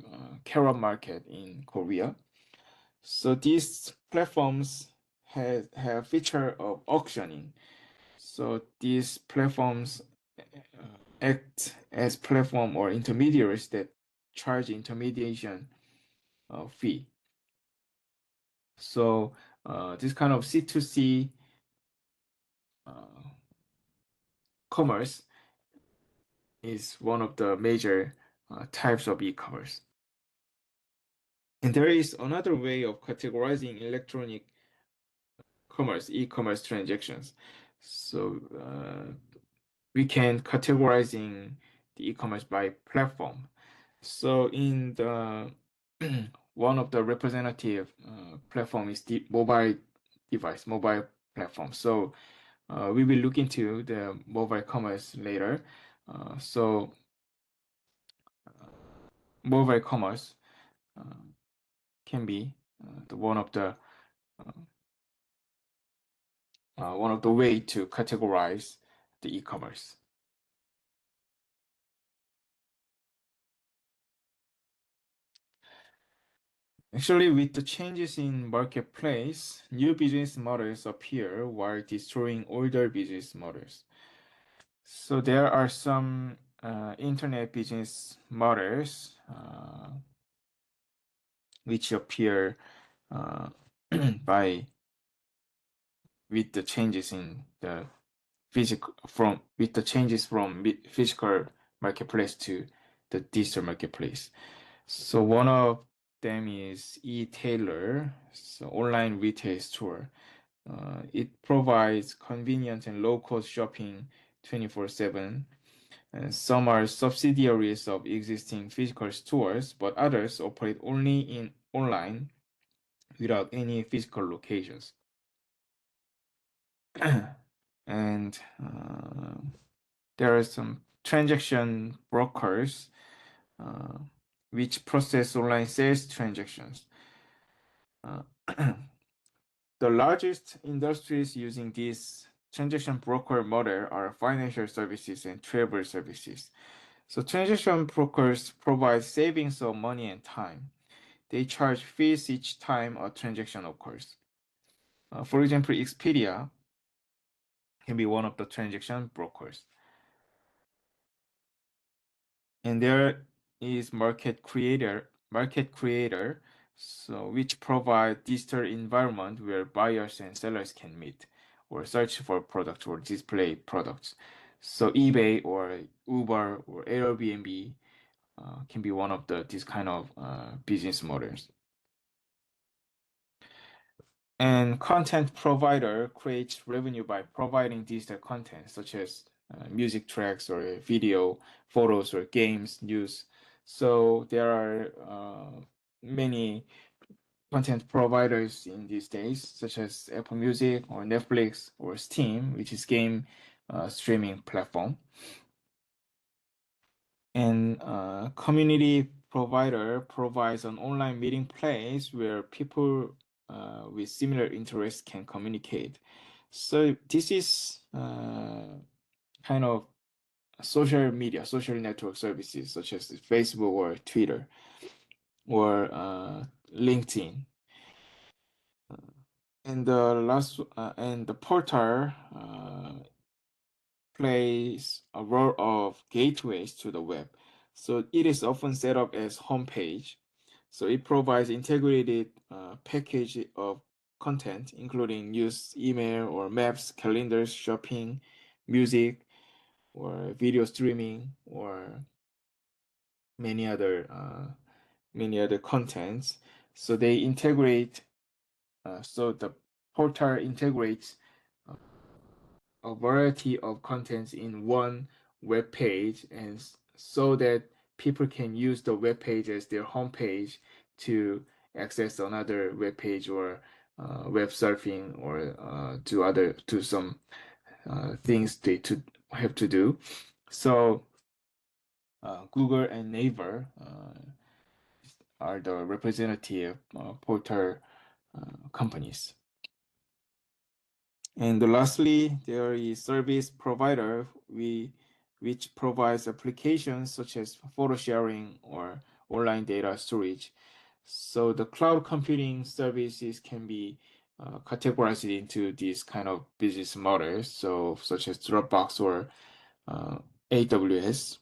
Carrot Market in Korea. So these platforms have feature of auctioning. So these platforms act as platform or intermediaries that charge intermediation fee. So this kind of C2C commerce is one of the major types of e-commerce. And there is another way of categorizing electronic commerce, e-commerce transactions. So we can categorizing the e-commerce by platform. So in the one of the representative platform is the mobile device, mobile platform. So we will look into the mobile commerce later. So mobile commerce uh, can be the uh, one of the way to categorize the e-commerce. Actually, with the changes in marketplace, new business models appear while destroying older business models. So there are some internet business models which appear uh, by with the changes in the changes from physical marketplace to the digital marketplace. So one of them is e-tailer, so online retail store. It provides convenient and low-cost shopping 24/7. And some are subsidiaries of existing physical stores, but others operate only in online without any physical locations. And there are some transaction brokers uh, which process online sales transactions. Uh, the largest industries using this transaction broker model are financial services and travel services. So transaction brokers provide savings of money and time. They charge fees each time a transaction occurs. For example, Expedia can be one of the transaction brokers. And there is market creator, so which provide digital environment where buyers and sellers can meet or search for products or display products. So eBay or Uber or Airbnb can be one of this kind of business models. And content provider creates revenue by providing digital content such as music tracks or video, photos or games, news. So there are many content providers in these days, such as Apple Music or Netflix or Steam, which is game streaming platform. And community provider provides an online meeting place where people with similar interests can communicate. So this is kind of social media, social network services such as Facebook or Twitter or LinkedIn. And the portal plays a role of gateways to the web. So it is often set up as homepage. So it provides integrated package of content, including news, email, or maps, calendars, shopping, music, or video streaming, or many other contents. So they integrate. So the portal integrates a variety of contents in one web page, and so that people can use the web page as their home page to access another web page or web surfing or do some things they to have to do. So Google and Naver are the representative portal companies. And lastly, there is service provider which provides applications such as photo sharing or online data storage. So the cloud computing services can be categorized into these kind of business models, so such as Dropbox or uh, AWS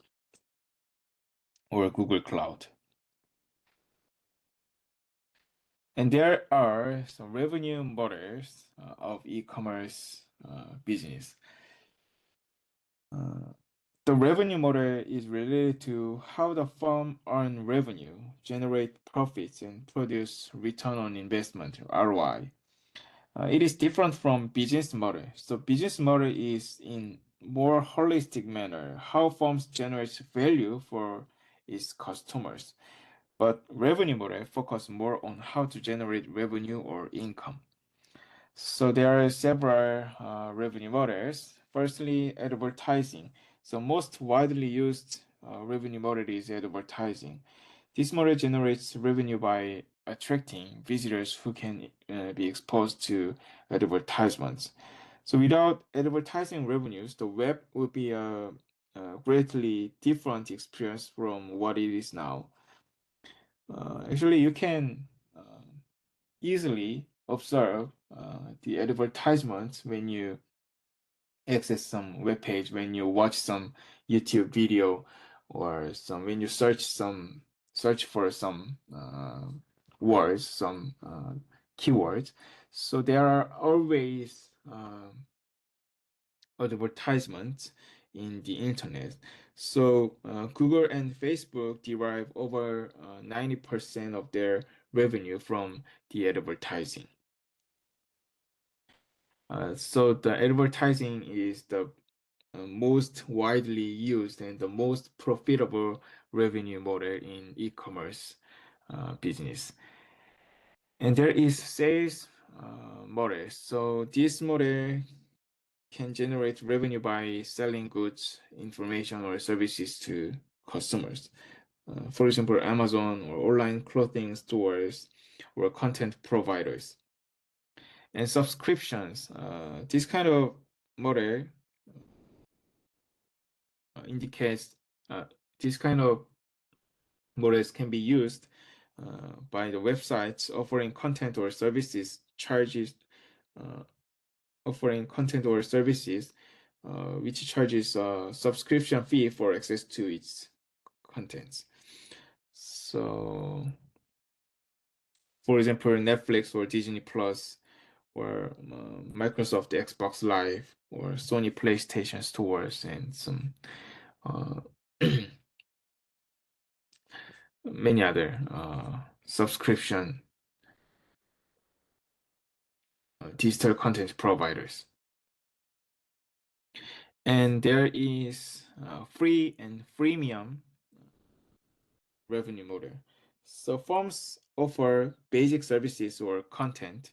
or Google Cloud. And there are some revenue models of e-commerce business. Uh, the revenue model is related to how the firm earn revenue, generate profits, and produce return on investment, ROI. It is different from business model. So business model is in more holistic manner how firms generate value for its customers. But revenue model focus more on how to generate revenue or income. So there are several revenue models. Firstly, advertising. So most widely used revenue model is advertising. This model generates revenue by attracting visitors who can be exposed to advertisements. So without advertising revenues, the web would be a greatly different experience from what it is now. Actually, you can easily observe the advertisements when you access some web page, when you watch some YouTube video, or some when you search for some words, some keywords. So there are always advertisements in the internet. So Google and Facebook derive over 90% of their revenue from the advertising. So the advertising is the most widely used and the most profitable revenue model in e-commerce business. And there is sales model. So this model can generate revenue by selling goods, information, or services to customers. For example, Amazon or online clothing stores or content providers. And subscriptions. This kind of model indicates this kind of models can be used by the websites offering content or services charges offering content or services which charges a subscription fee for access to its contents. So, for example, Netflix or Disney Plus or Microsoft Xbox Live or Sony PlayStation stores and some uh, many other subscription digital content providers. And there is free and freemium revenue model. So firms offer basic services or content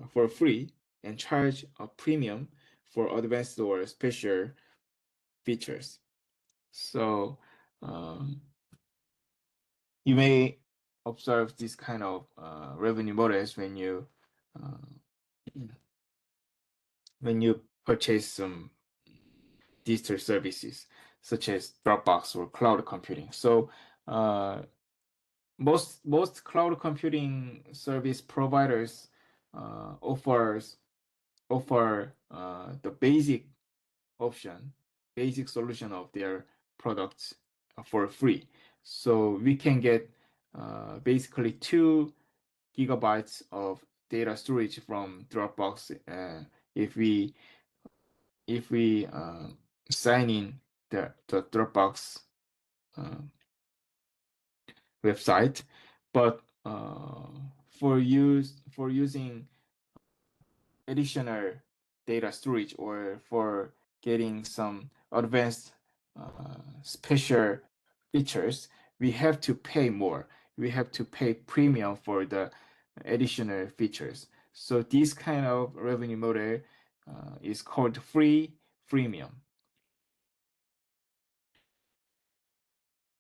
for free and charge a premium for advanced or special features. So you may observe this kind of revenue models uh, when you purchase some digital services such as Dropbox or cloud computing. So most cloud computing service providers offer the basic solution of their products for free. So we can get basically 2 GB of data storage from Dropbox if we sign in the Dropbox uh, website, but for using additional data storage or for getting some advanced special features, we have to pay more. We have to pay premium for the additional features. So this kind of revenue model is called freemium.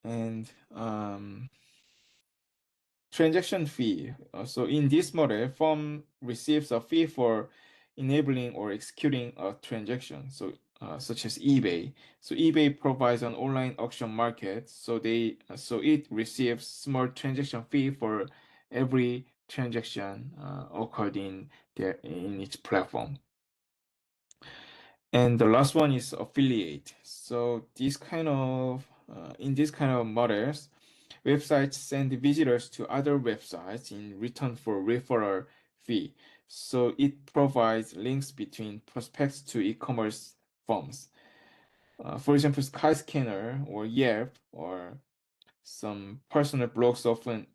And transaction fee. So in this model, firm receives a fee for enabling or executing a transaction. So such as eBay. So eBay provides an online auction market. So it receives small transaction fee for every transaction occurred in its platform. And the last one is affiliate. So this kind of in this kind of models, websites send visitors to other websites in return for referral fee. So it provides links between prospects to e-commerce firms. For example, Skyscanner or Yelp or some personal blogs often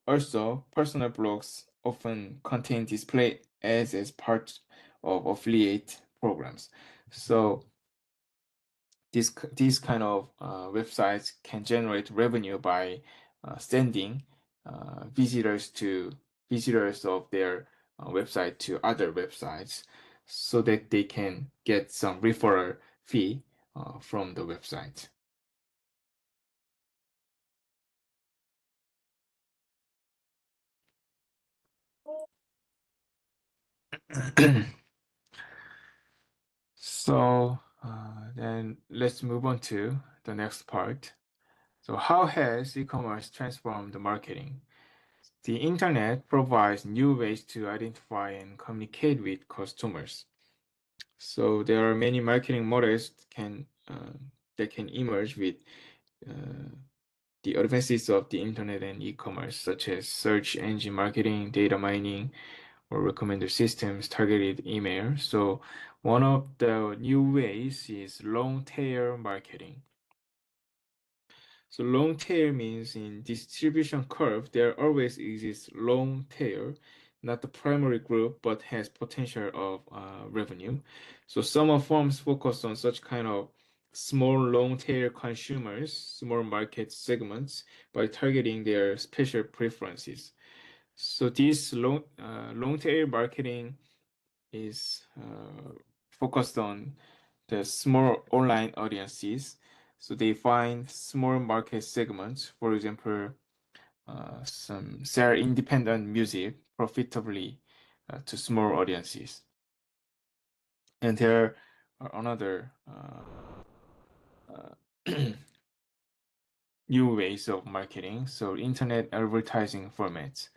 personal blogs often contain display ads as part of affiliate programs. So these kind of websites can generate revenue by sending visitors of their website to other websites so that they can get some referral fee from the website. So then let's move on to the next part. So how has e-commerce transformed the marketing? The internet provides new ways to identify and communicate with customers. So there are many marketing models that can emerge with uh, the advances of the internet and e-commerce, such as search engine marketing, data mining, or recommender systems, targeted email. So one of the new ways is long tail marketing. So long tail means in distribution curve, there always exists long tail, not the primary group, but has potential of revenue. So some firms focus on such kind of small long tail consumers, small market segments by targeting their special preferences. So this long tail marketing is focused on the small online audiences. So they find small market segments, for example, some sell independent music profitably to small audiences. And there are another new ways of marketing. So internet advertising formats.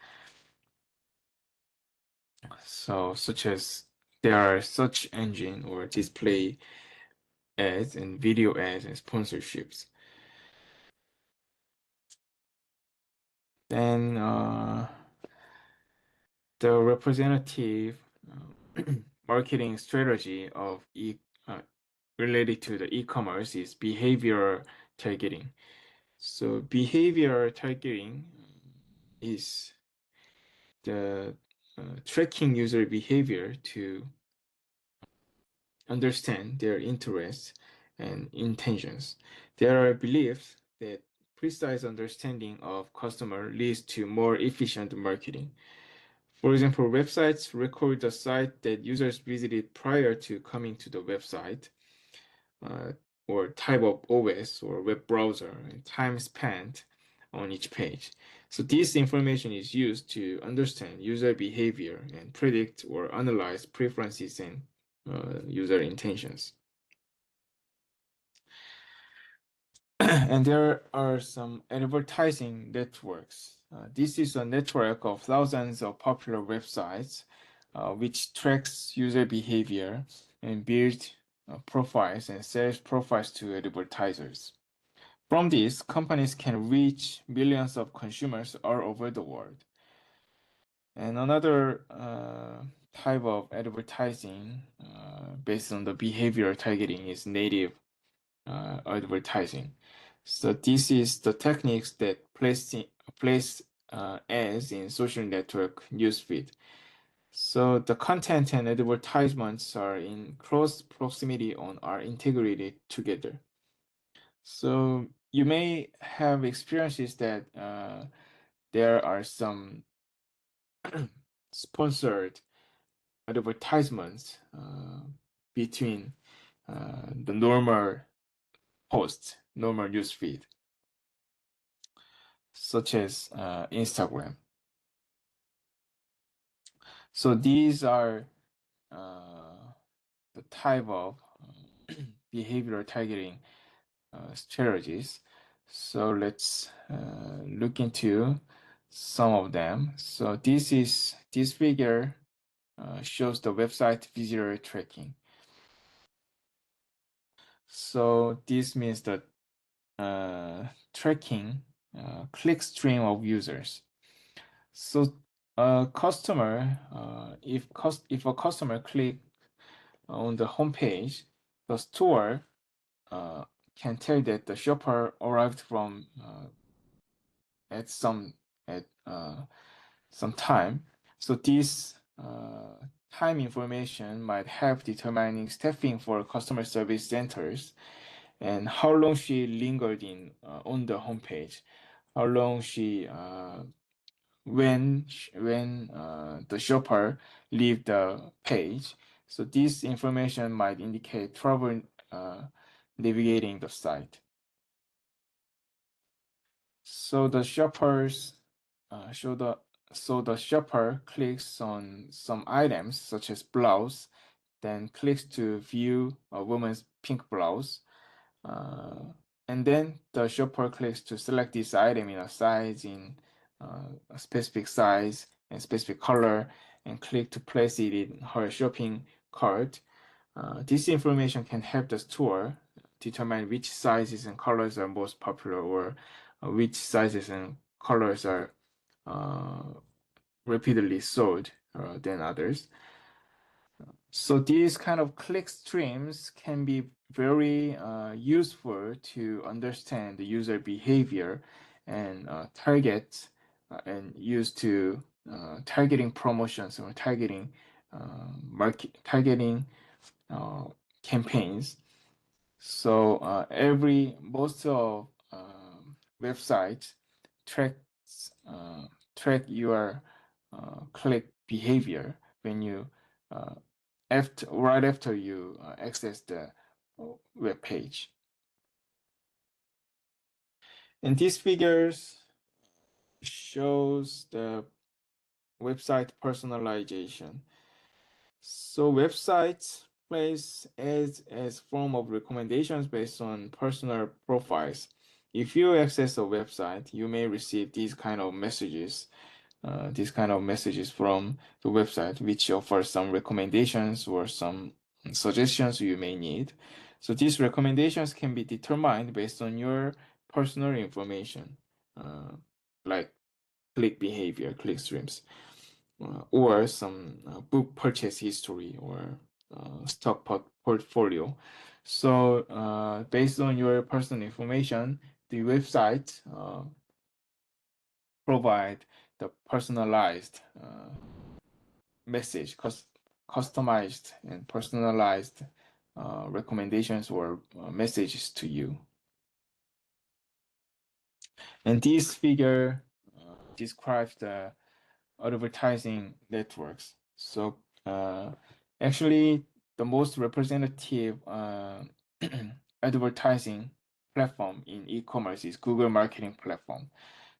So such as there are search engine or display ads and video ads and sponsorships. Then the representative marketing strategy of related to the e-commerce is behavioral targeting. So behavioral targeting is the tracking user behavior to understand their interests and intentions. There are beliefs that precise understanding of customer leads to more efficient marketing. For example, websites record the site that users visited prior to coming to the website, uh, or type of OS or web browser, and time spent on each page. So this information is used to understand user behavior and predict or analyze preferences and user intentions. And there are some advertising networks. This is a network of thousands of popular websites which tracks user behavior and builds profiles and sells profiles to advertisers. From this, companies can reach millions of consumers all over the world. And another type of advertising based on the behavioral targeting is native advertising. So this is the techniques that place ads in social network newsfeed. So the content and advertisements are in close proximity on are integrated together. So you may have experiences that there are some sponsored advertisements between the normal posts, normal newsfeed, such as Instagram. So these are the type of behavioral targeting strategies. So let's look into some of them. So this figure shows the website visitor tracking. So this means that tracking click stream of users. So a customer, if a customer click on the home page, the store can tell that the shopper arrived from at some at some time. So this time information might help determining staffing for customer service centers and how long she lingered in on the homepage, how long she when the shopper leave the page. So this information might indicate trouble navigating the site. So the shoppers show the so the shopper clicks on some items such as blouse, then clicks to view a woman's pink blouse. Uh, and then the shopper clicks to select this item in a size, in a specific size and specific color, and click to place it in her shopping cart. This information can help the store determine which sizes and colors are most popular, or which sizes and colors are uh, repeatedly sold than others. So these kind of click streams can be very useful to understand the user behavior and target and used to targeting promotions or targeting uh, campaigns. So most of websites tracks track your click behavior when you right after you access the web page. And these figures shows the website personalization. So websites place ads as form of recommendations based on personal profiles. If you access a website, you may receive these kind of messages from the website, which offer some recommendations or some suggestions you may need. So these recommendations can be determined based on your personal information, like click behavior, click streams, or some book purchase history or stock portfolio. So based on your personal information, the website provide the personalized message, customized and personalized recommendations or messages to you. And this figure describes the advertising networks. So actually, the most representative advertising platform in e-commerce is Google Marketing Platform.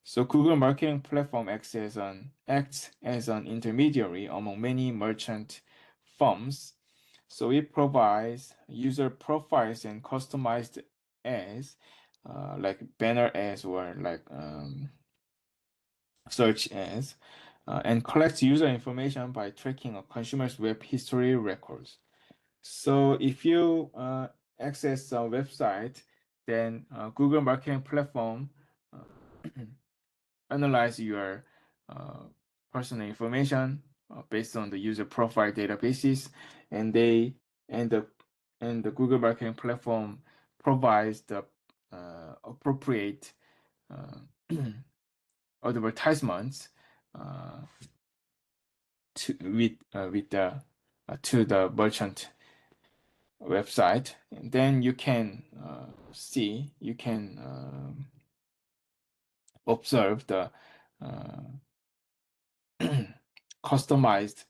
So Google Marketing Platform acts as an intermediary among many merchant firms. So it provides user profiles and customized ads, like banner ads or like search ads, and collects user information by tracking a consumer's web history records. So if you access a website, then Google Marketing Platform uh, analyze your uh, personal information based on the user profile databases, and they and the and the Google Marketing Platform provides the appropriate uh, advertisements uh, with the to the merchant website, and then you can observe the uh, customized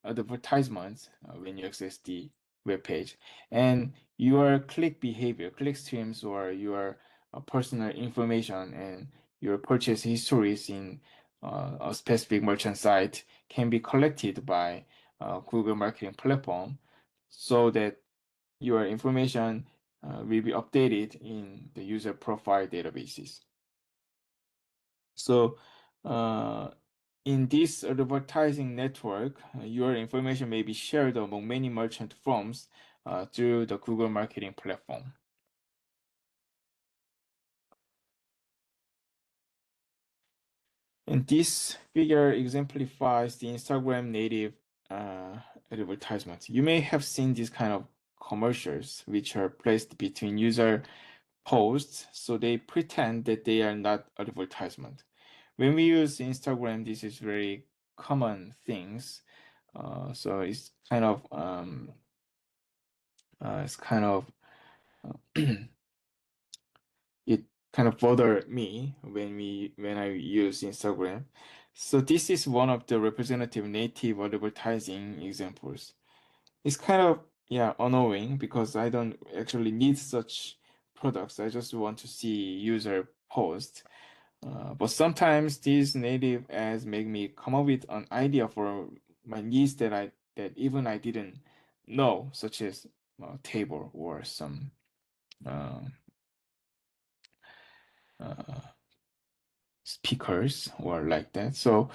advertisements when you access the web page, and your click behavior, click streams, or your personal information and your purchase histories in a specific merchant site can be collected by Google Marketing Platform, so that your information will be updated in the user profile databases. So in this advertising network, your information may be shared among many merchant firms through the Google Marketing Platform. And this figure exemplifies the Instagram native advertisements. You may have seen these kind of commercials which are placed between user posts, so they pretend that they are not advertisement. When we use Instagram, this is very common things. So it's kind of it kind of bother me when I use Instagram. So this is one of the representative native advertising examples. It's kind of annoying because I don't actually need such products. I just want to see user post. But sometimes these native ads make me come up with an idea for my needs that even I didn't know, such as a table or some uh, uh, speakers or like that. So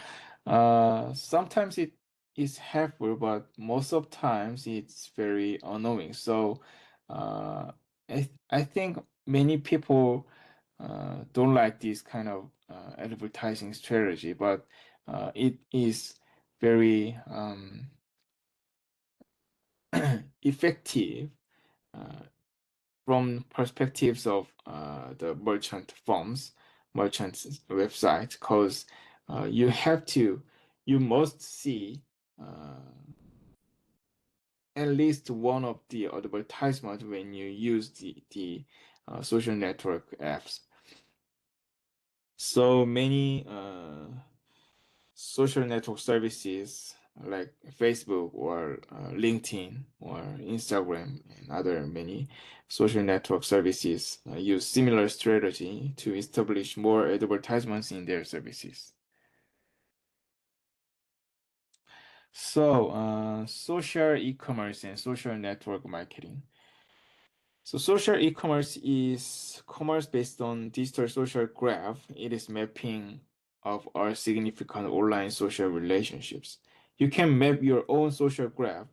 sometimes it is helpful, but most of times it's very annoying. So uh, I think many people don't like this kind of advertising strategy, but it is very effective uh, from perspectives of the merchants website, because you must see uh, at least one of the advertisement when you use the social network apps. So many social network services like Facebook or LinkedIn or Instagram and other many social network services use similar strategy to establish more advertisements in their services. So, social e-commerce and social network marketing. So social e-commerce is commerce based on digital social graph. It is mapping of our significant online social relationships. You can map your own social graph.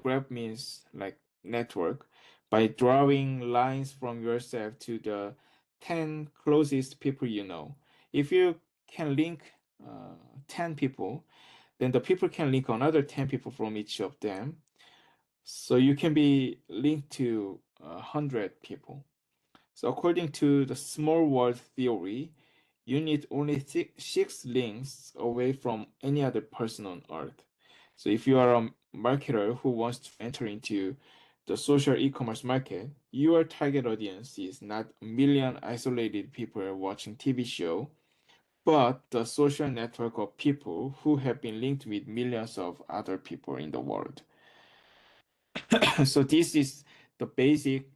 Graph means like network by drawing lines from yourself to the 10 closest people you know. If you can link 10 people, then the people can link another 10 people from each of them, so you can be linked to 100 people. So according to the small world theory, you need only six links away from any other person on earth. So if you are a marketer who wants to enter into the social e-commerce market, your target audience is not a million isolated people watching TV show, but the social network of people who have been linked with millions of other people in the world. So this is the basic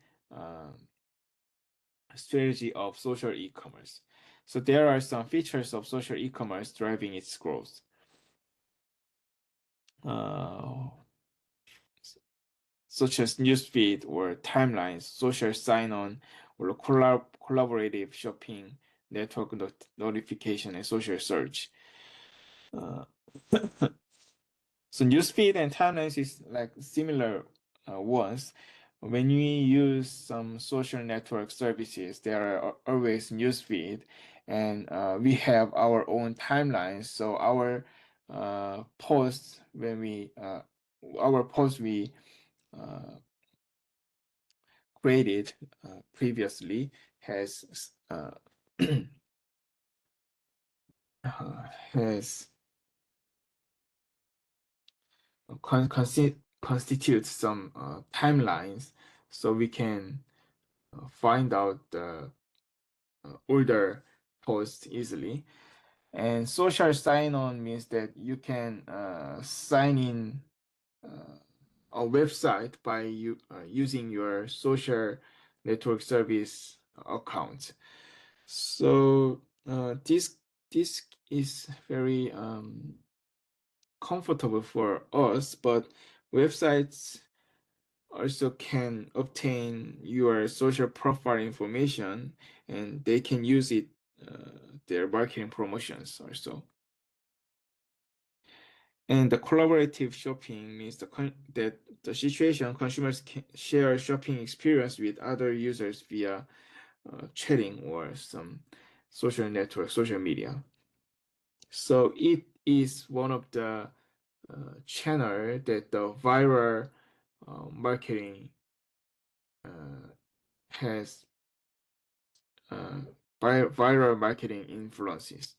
strategy of social e-commerce. So there are some features of social e-commerce driving its growth, uh, such as newsfeed or timelines, social sign-on, or collaborative shopping, network notification, and social search. Uh, So newsfeed and timelines is like similar ones. When we use some social network services, there are always newsfeed, and we have our own timelines. So our posts we uh, created previously has constitute some timelines, so we can find out the older posts easily. And social sign-on means that you can sign in uh, a website by using your social network service account. So this is very comfortable for us, but websites also can obtain your social profile information, and they can use it their marketing promotions also. And the collaborative shopping means that the situation consumers can share shopping experience with other users via chatting or some social network, social media. So it is one of the channel that the viral marketing uh, has uh, viral marketing influences.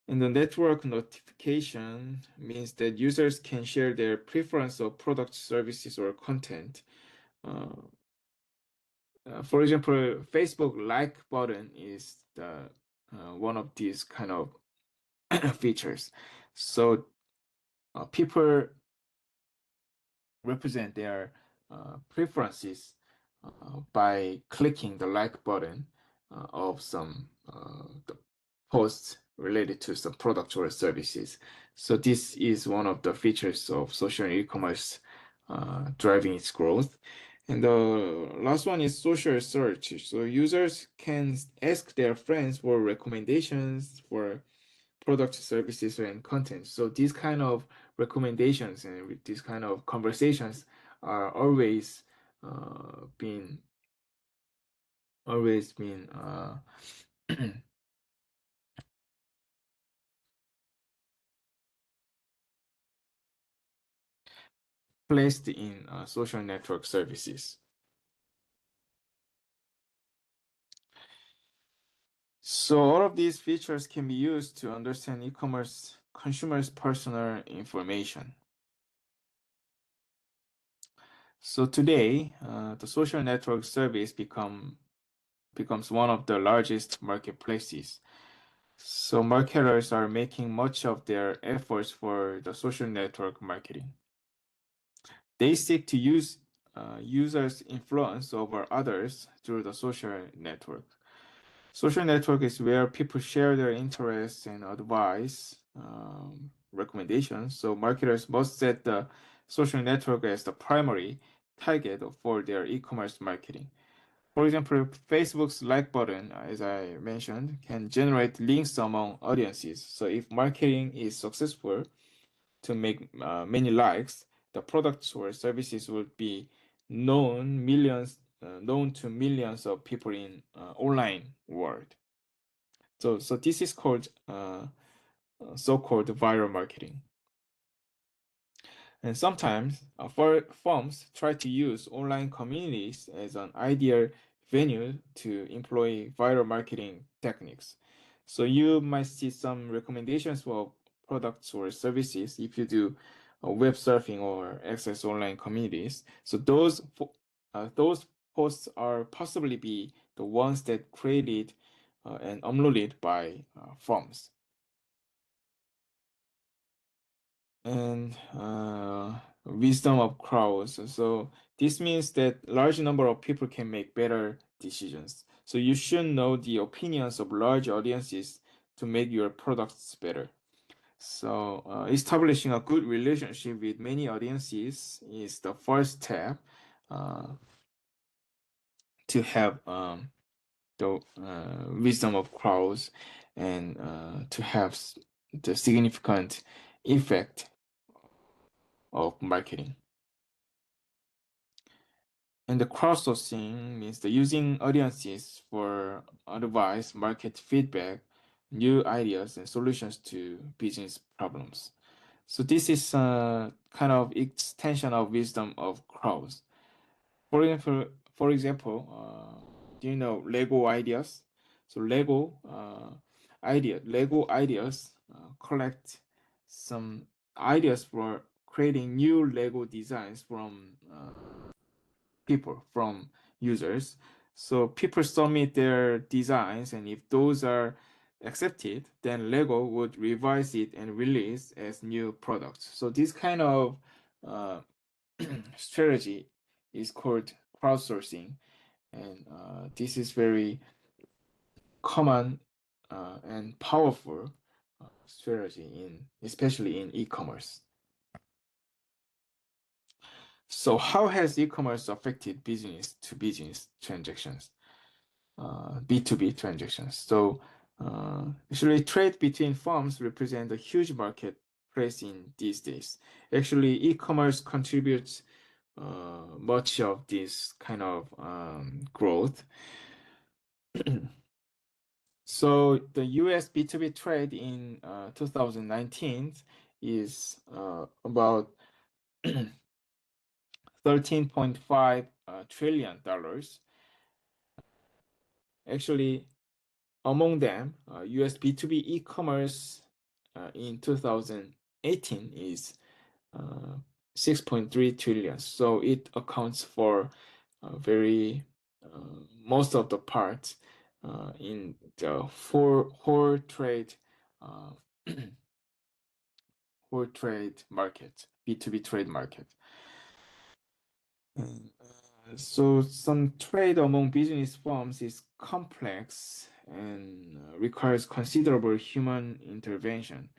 And the network notification means that users can share their preference of product, services, or content. Uh, for example, Facebook like button is the one of these kind of features. So people represent their preferences by clicking the like button of some the posts related to some products or services. So this is one of the features of social e-commerce driving its growth. And the last one is social search. So users can ask their friends for recommendations for products, services, and content. So these kind of recommendations and these kind of conversations are been always been placed in social network services. So all of these features can be used to understand e-commerce consumers' personal information. So today, the social network service becomes one of the largest marketplaces. So marketers are making much of their efforts for the social network marketing. They seek to use users' influence over others through the social network. Social network is where people share their interests and advice, recommendations. So marketers must set the social network as the primary target for their e-commerce marketing. For example, Facebook's like button, as I mentioned, can generate links among audiences. So if marketing is successful to make many likes, the products or services will be known to millions of people in online world. So this is called so-called viral marketing. And sometimes firms try to use online communities as an ideal venue to employ viral marketing techniques. So you might see some recommendations for products or services if you do web surfing or access online communities. So those posts are possibly be the ones that created and uploaded by firms. And wisdom of crowds. So this means that large number of people can make better decisions. So you should know the opinions of large audiences to make your products better. So establishing a good relationship with many audiences is the first step uh, to have the wisdom of crowds and to have the significant effect of marketing. And the crowdsourcing means the using audiences for advice, market feedback, new ideas, and solutions to business problems. So this is a kind of extension of wisdom of crowds. For example, do you know Lego ideas? So Lego ideas collect some ideas for creating new Lego designs from users. So people submit their designs, and if those are accepted, then Lego would revise it and release as new products. So this kind of uh, strategy is called crowdsourcing, and this is very common and powerful strategy especially in e-commerce. So how has e-commerce affected business to business transactions? B2B transactions. So actually trade between firms represent a huge marketplace in these days. Actually, e-commerce contributes much of this kind of growth. So the US B2B trade in 2019 is about $13.5 trillion. Actually, among them, US B2B e-commerce in 2018 is uh, 6.3 trillion. So it accounts for very most of the parts in the whole trade uh, whole trade market, B2B trade market. So some trade among business firms is complex and requires considerable human intervention.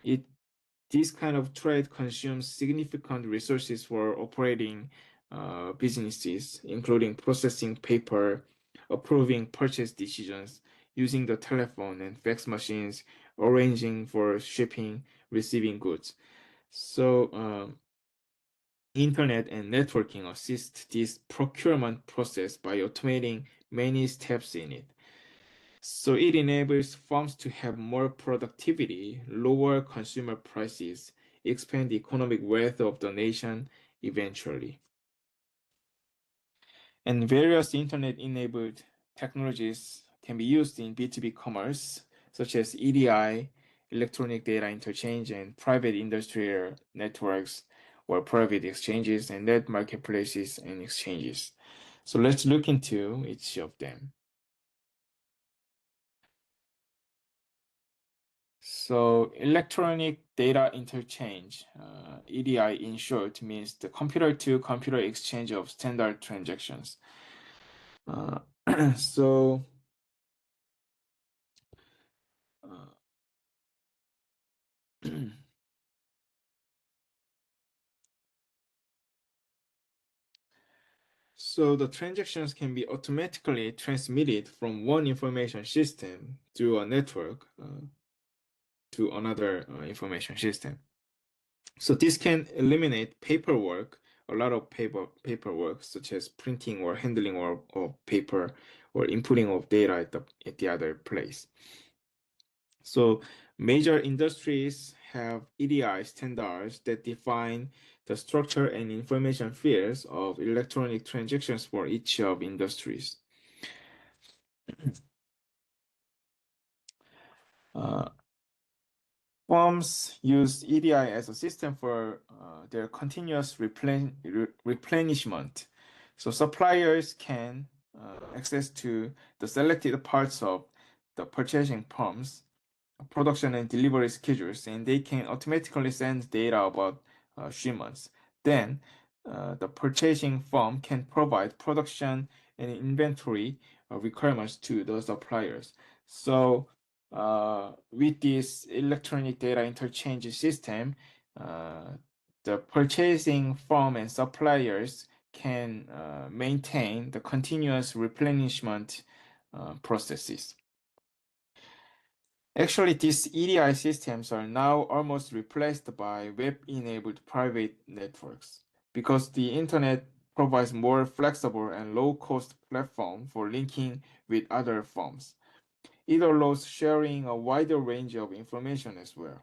It This kind of trade consumes significant resources for operating businesses, including processing paper, approving purchase decisions, using the telephone and fax machines, arranging for shipping, receiving goods. So, internet and networking assist this procurement process by automating many steps in it. So it enables firms to have more productivity, lower consumer prices, expand the economic wealth of the nation eventually. And various internet-enabled technologies can be used in B2B commerce, such as EDI, electronic data interchange, and private industrial networks or private exchanges and net marketplaces and exchanges. So let's look into each of them. So electronic data interchange, EDI in short, means the computer-to-computer exchange of standard transactions. Uh, so uh, so the transactions can be automatically transmitted from one information system through a network to another information system. So this can eliminate paperwork, a lot of paperwork, such as printing or handling of paper or inputting of data at the other place. So major industries have EDI standards that define the structure and information fields of electronic transactions for each of industries. Uh, Firms use EDI as a system for their continuous replenishment. So suppliers can access to the selected parts of the purchasing firms, production and delivery schedules, and they can automatically send data about shipments. Then the purchasing firm can provide production and inventory requirements to the suppliers. So with this electronic data interchange system, the purchasing firm and suppliers can maintain the continuous replenishment processes. Actually, these EDI systems are now almost replaced by web-enabled private networks because the internet provides more flexible and low-cost platform for linking with other firms. It allows sharing a wider range of information as well.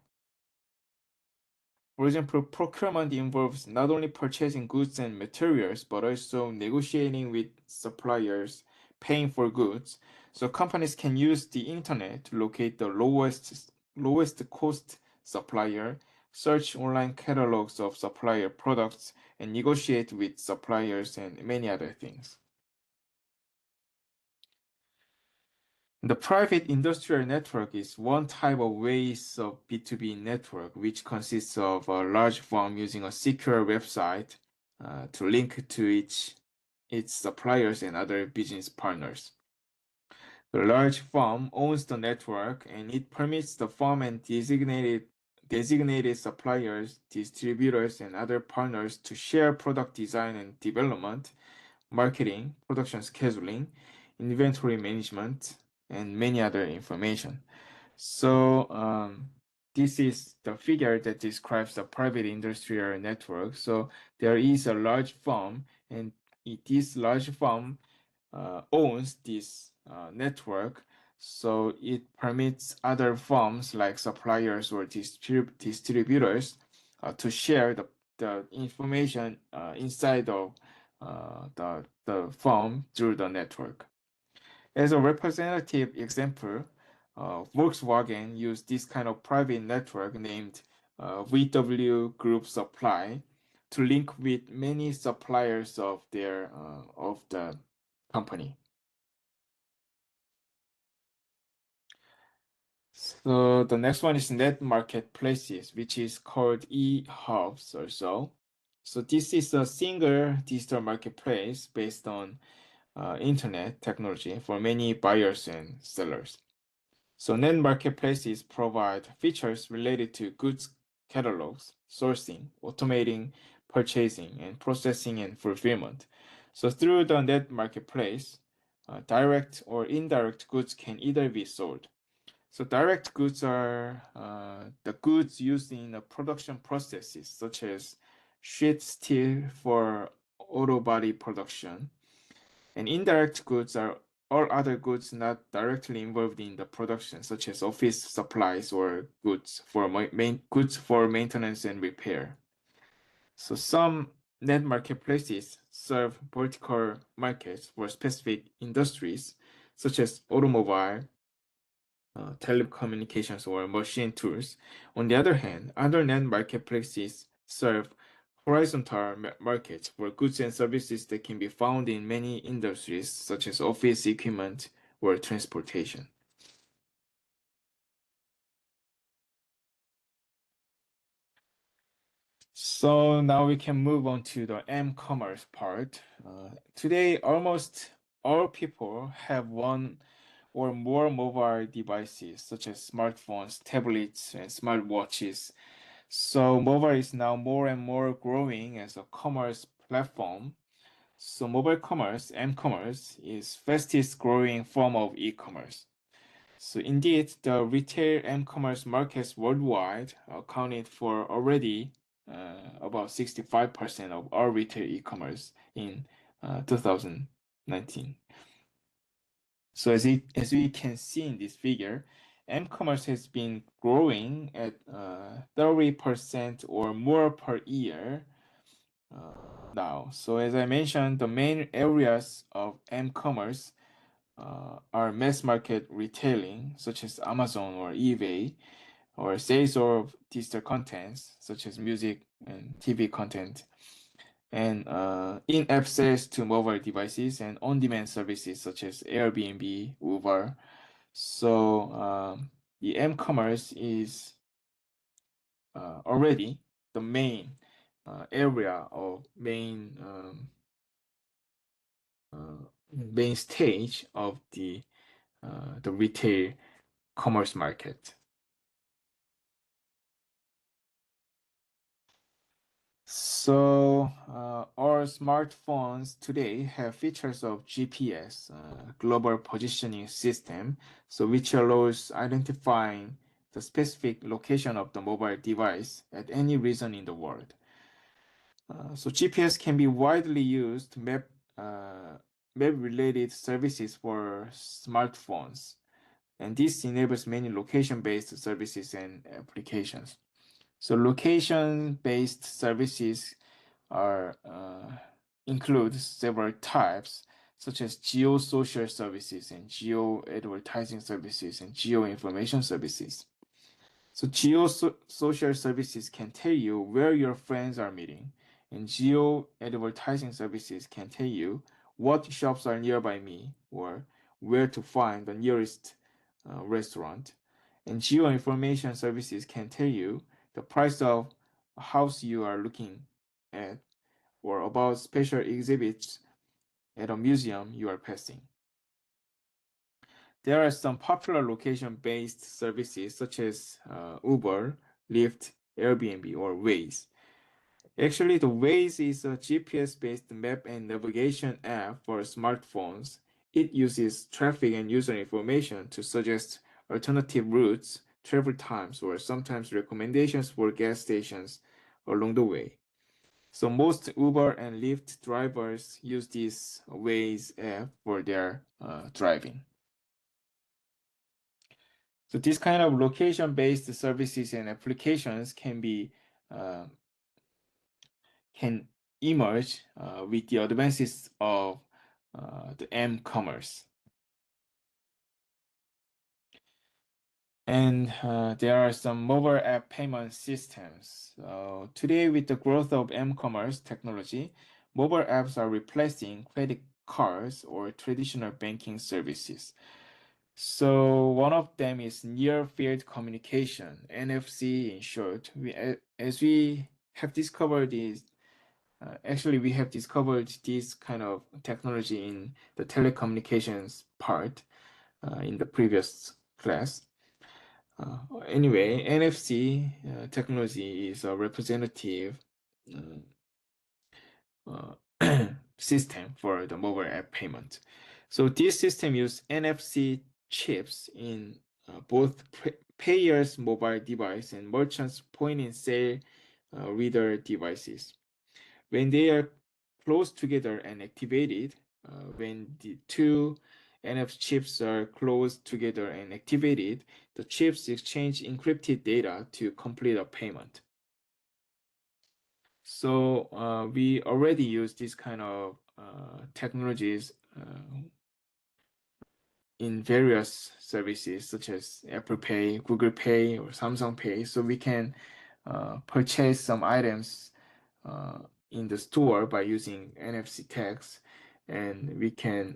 For example, procurement involves not only purchasing goods and materials, but also negotiating with suppliers, paying for goods. So companies can use the internet to locate the lowest cost supplier, search online catalogs of supplier products, and negotiate with suppliers and many other things. The private industrial network is one type of ways of B2B network, which consists of a large firm using a secure website to link to its suppliers and other business partners. The large firm owns the network and it permits the firm and designated suppliers, distributors, and other partners to share product design and development, marketing, production scheduling, inventory management, and many other information. So this is the figure that describes the private industrial network. So there is a large firm, and this large firm owns this network. So it permits other firms like suppliers or distributors to share the information inside of the firm through the network. As a representative example, Volkswagen used this kind of private network named VW Group Supply to link with many suppliers of the company. So the next one is net marketplaces, which is called e-hubs or so. So this is a single digital marketplace based on internet technology for many buyers and sellers. So net marketplaces provide features related to goods catalogs, sourcing, automating purchasing, and processing and fulfillment. So through the net marketplace, direct or indirect goods can either be sold. So direct goods are the goods used in the production processes, such as sheet steel for auto body production, and indirect goods are all other goods not directly involved in the production, such as office supplies or goods for maintenance and repair. So some net marketplaces serve vertical markets for specific industries, such as automobile, telecommunications, or machine tools. On the other hand, other net marketplaces serve horizontal markets for goods and services that can be found in many industries, such as office equipment or transportation. So now we can move on to the m-commerce part. Today, almost all people have one or more mobile devices, such as smartphones, tablets, and smartwatches. So mobile is now more and more growing as a commerce platform. So mobile commerce, m-commerce, is fastest growing form of e-commerce. So indeed, the retail m-commerce markets worldwide accounted for already about 65% of all retail e-commerce in 2019. So as we can see in this figure, m-commerce has been growing at 30% or more per year now. So as I mentioned, the main areas of m-commerce are mass market retailing, such as Amazon or eBay, or sales of digital contents, such as music and TV content, and in-app sales to mobile devices and on-demand services such as Airbnb, Uber. So the m-commerce is already the main area of main stage of the retail commerce market. So, our smartphones today have features of GPS, Global Positioning System, so which allows identifying the specific location of the mobile device at any region in the world. So GPS can be widely used map-related services for smartphones, and this enables many location-based services and applications. So location-based services are include several types, such as geo-social services and geo-advertising services and geo-information services. So geo-social services can tell you where your friends are meeting, and geo-advertising services can tell you what shops are nearby me or where to find the nearest restaurant. And geo-information services can tell you the price of a house you are looking at or about special exhibits at a museum you are passing. There are some popular location-based services such as Uber, Lyft, Airbnb, or Waze. Actually, the Waze is a GPS-based map and navigation app for smartphones. It uses traffic and user information to suggest alternative routes, travel times, or sometimes recommendations for gas stations along the way. So most Uber and Lyft drivers use this Waze app for their driving. So this kind of location-based services and applications can emerge with the advances of the m-commerce. And there are some mobile app payment systems. Today, with the growth of m-commerce technology, mobile apps are replacing credit cards or traditional banking services. So one of them is near field communication, NFC in short. As we have discovered is actually we have discovered this kind of technology in the telecommunications part in the previous class. Anyway, NFC technology is a representative uh, system for the mobile app payment. So this system uses NFC chips in both payers' mobile device and merchants' point and sale reader devices. When they are close together and activated, when the two NFC chips are close together and activated, the chips exchange encrypted data to complete a payment. So we already use this kind of technologies in various services such as Apple Pay, Google Pay, or Samsung Pay. So we can purchase some items in the store by using NFC tags, and we can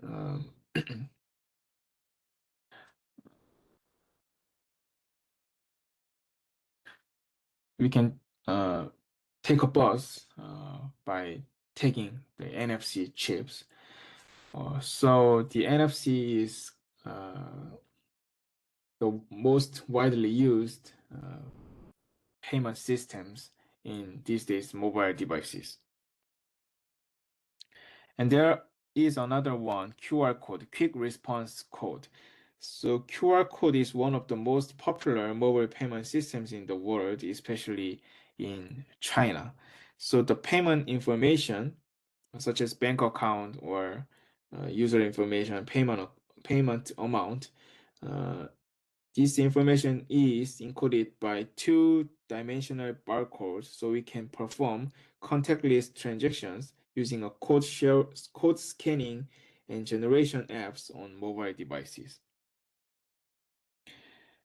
take a bus by taking the NFC chips. So the NFC is the most widely used payment systems in these days mobile devices. And there is another one, QR code, quick response code. So QR code is one of the most popular mobile payment systems in the world, especially in China. So the payment information, such as bank account or user information, payment amount, uh, this information is encoded by two-dimensional barcodes, so we can perform contactless transactions using a code scanning and generation apps on mobile devices.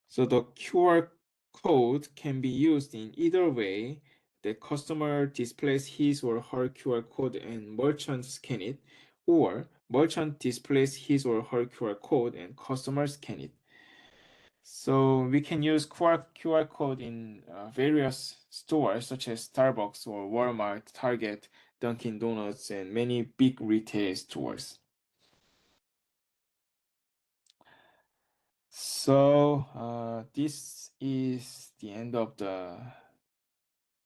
So the QR code can be used in either way. The customer displays his or her QR code and merchant scan it, or merchant displays his or her QR code and customer scan it. So we can use QR code in various stores such as Starbucks or Walmart, Target, Dunkin' Donuts, and many big retail stores. So this is the end of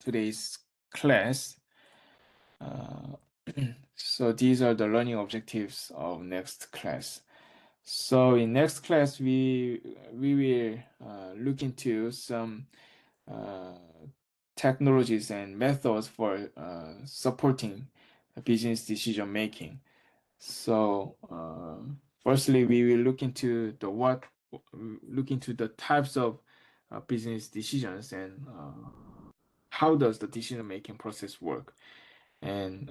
today's class. So these are the learning objectives of next class. So in next class, we will look into some uh, technologies and methods for supporting business decision making. So firstly, we will look into the types of business decisions and how does the decision making process work, and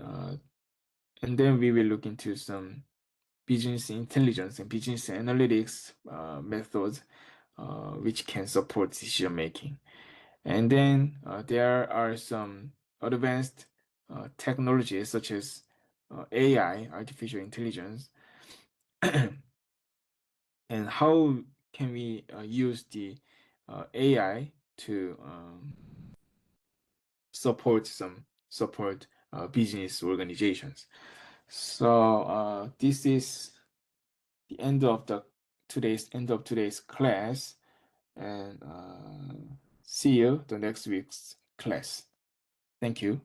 then we will look into some business intelligence and business analytics methods which can support decision making. And then there are some advanced technologies such as AI, artificial intelligence, and how can we use the AI to support business organizations. So this is the end of today's class, and see you the next week's class. Thank you.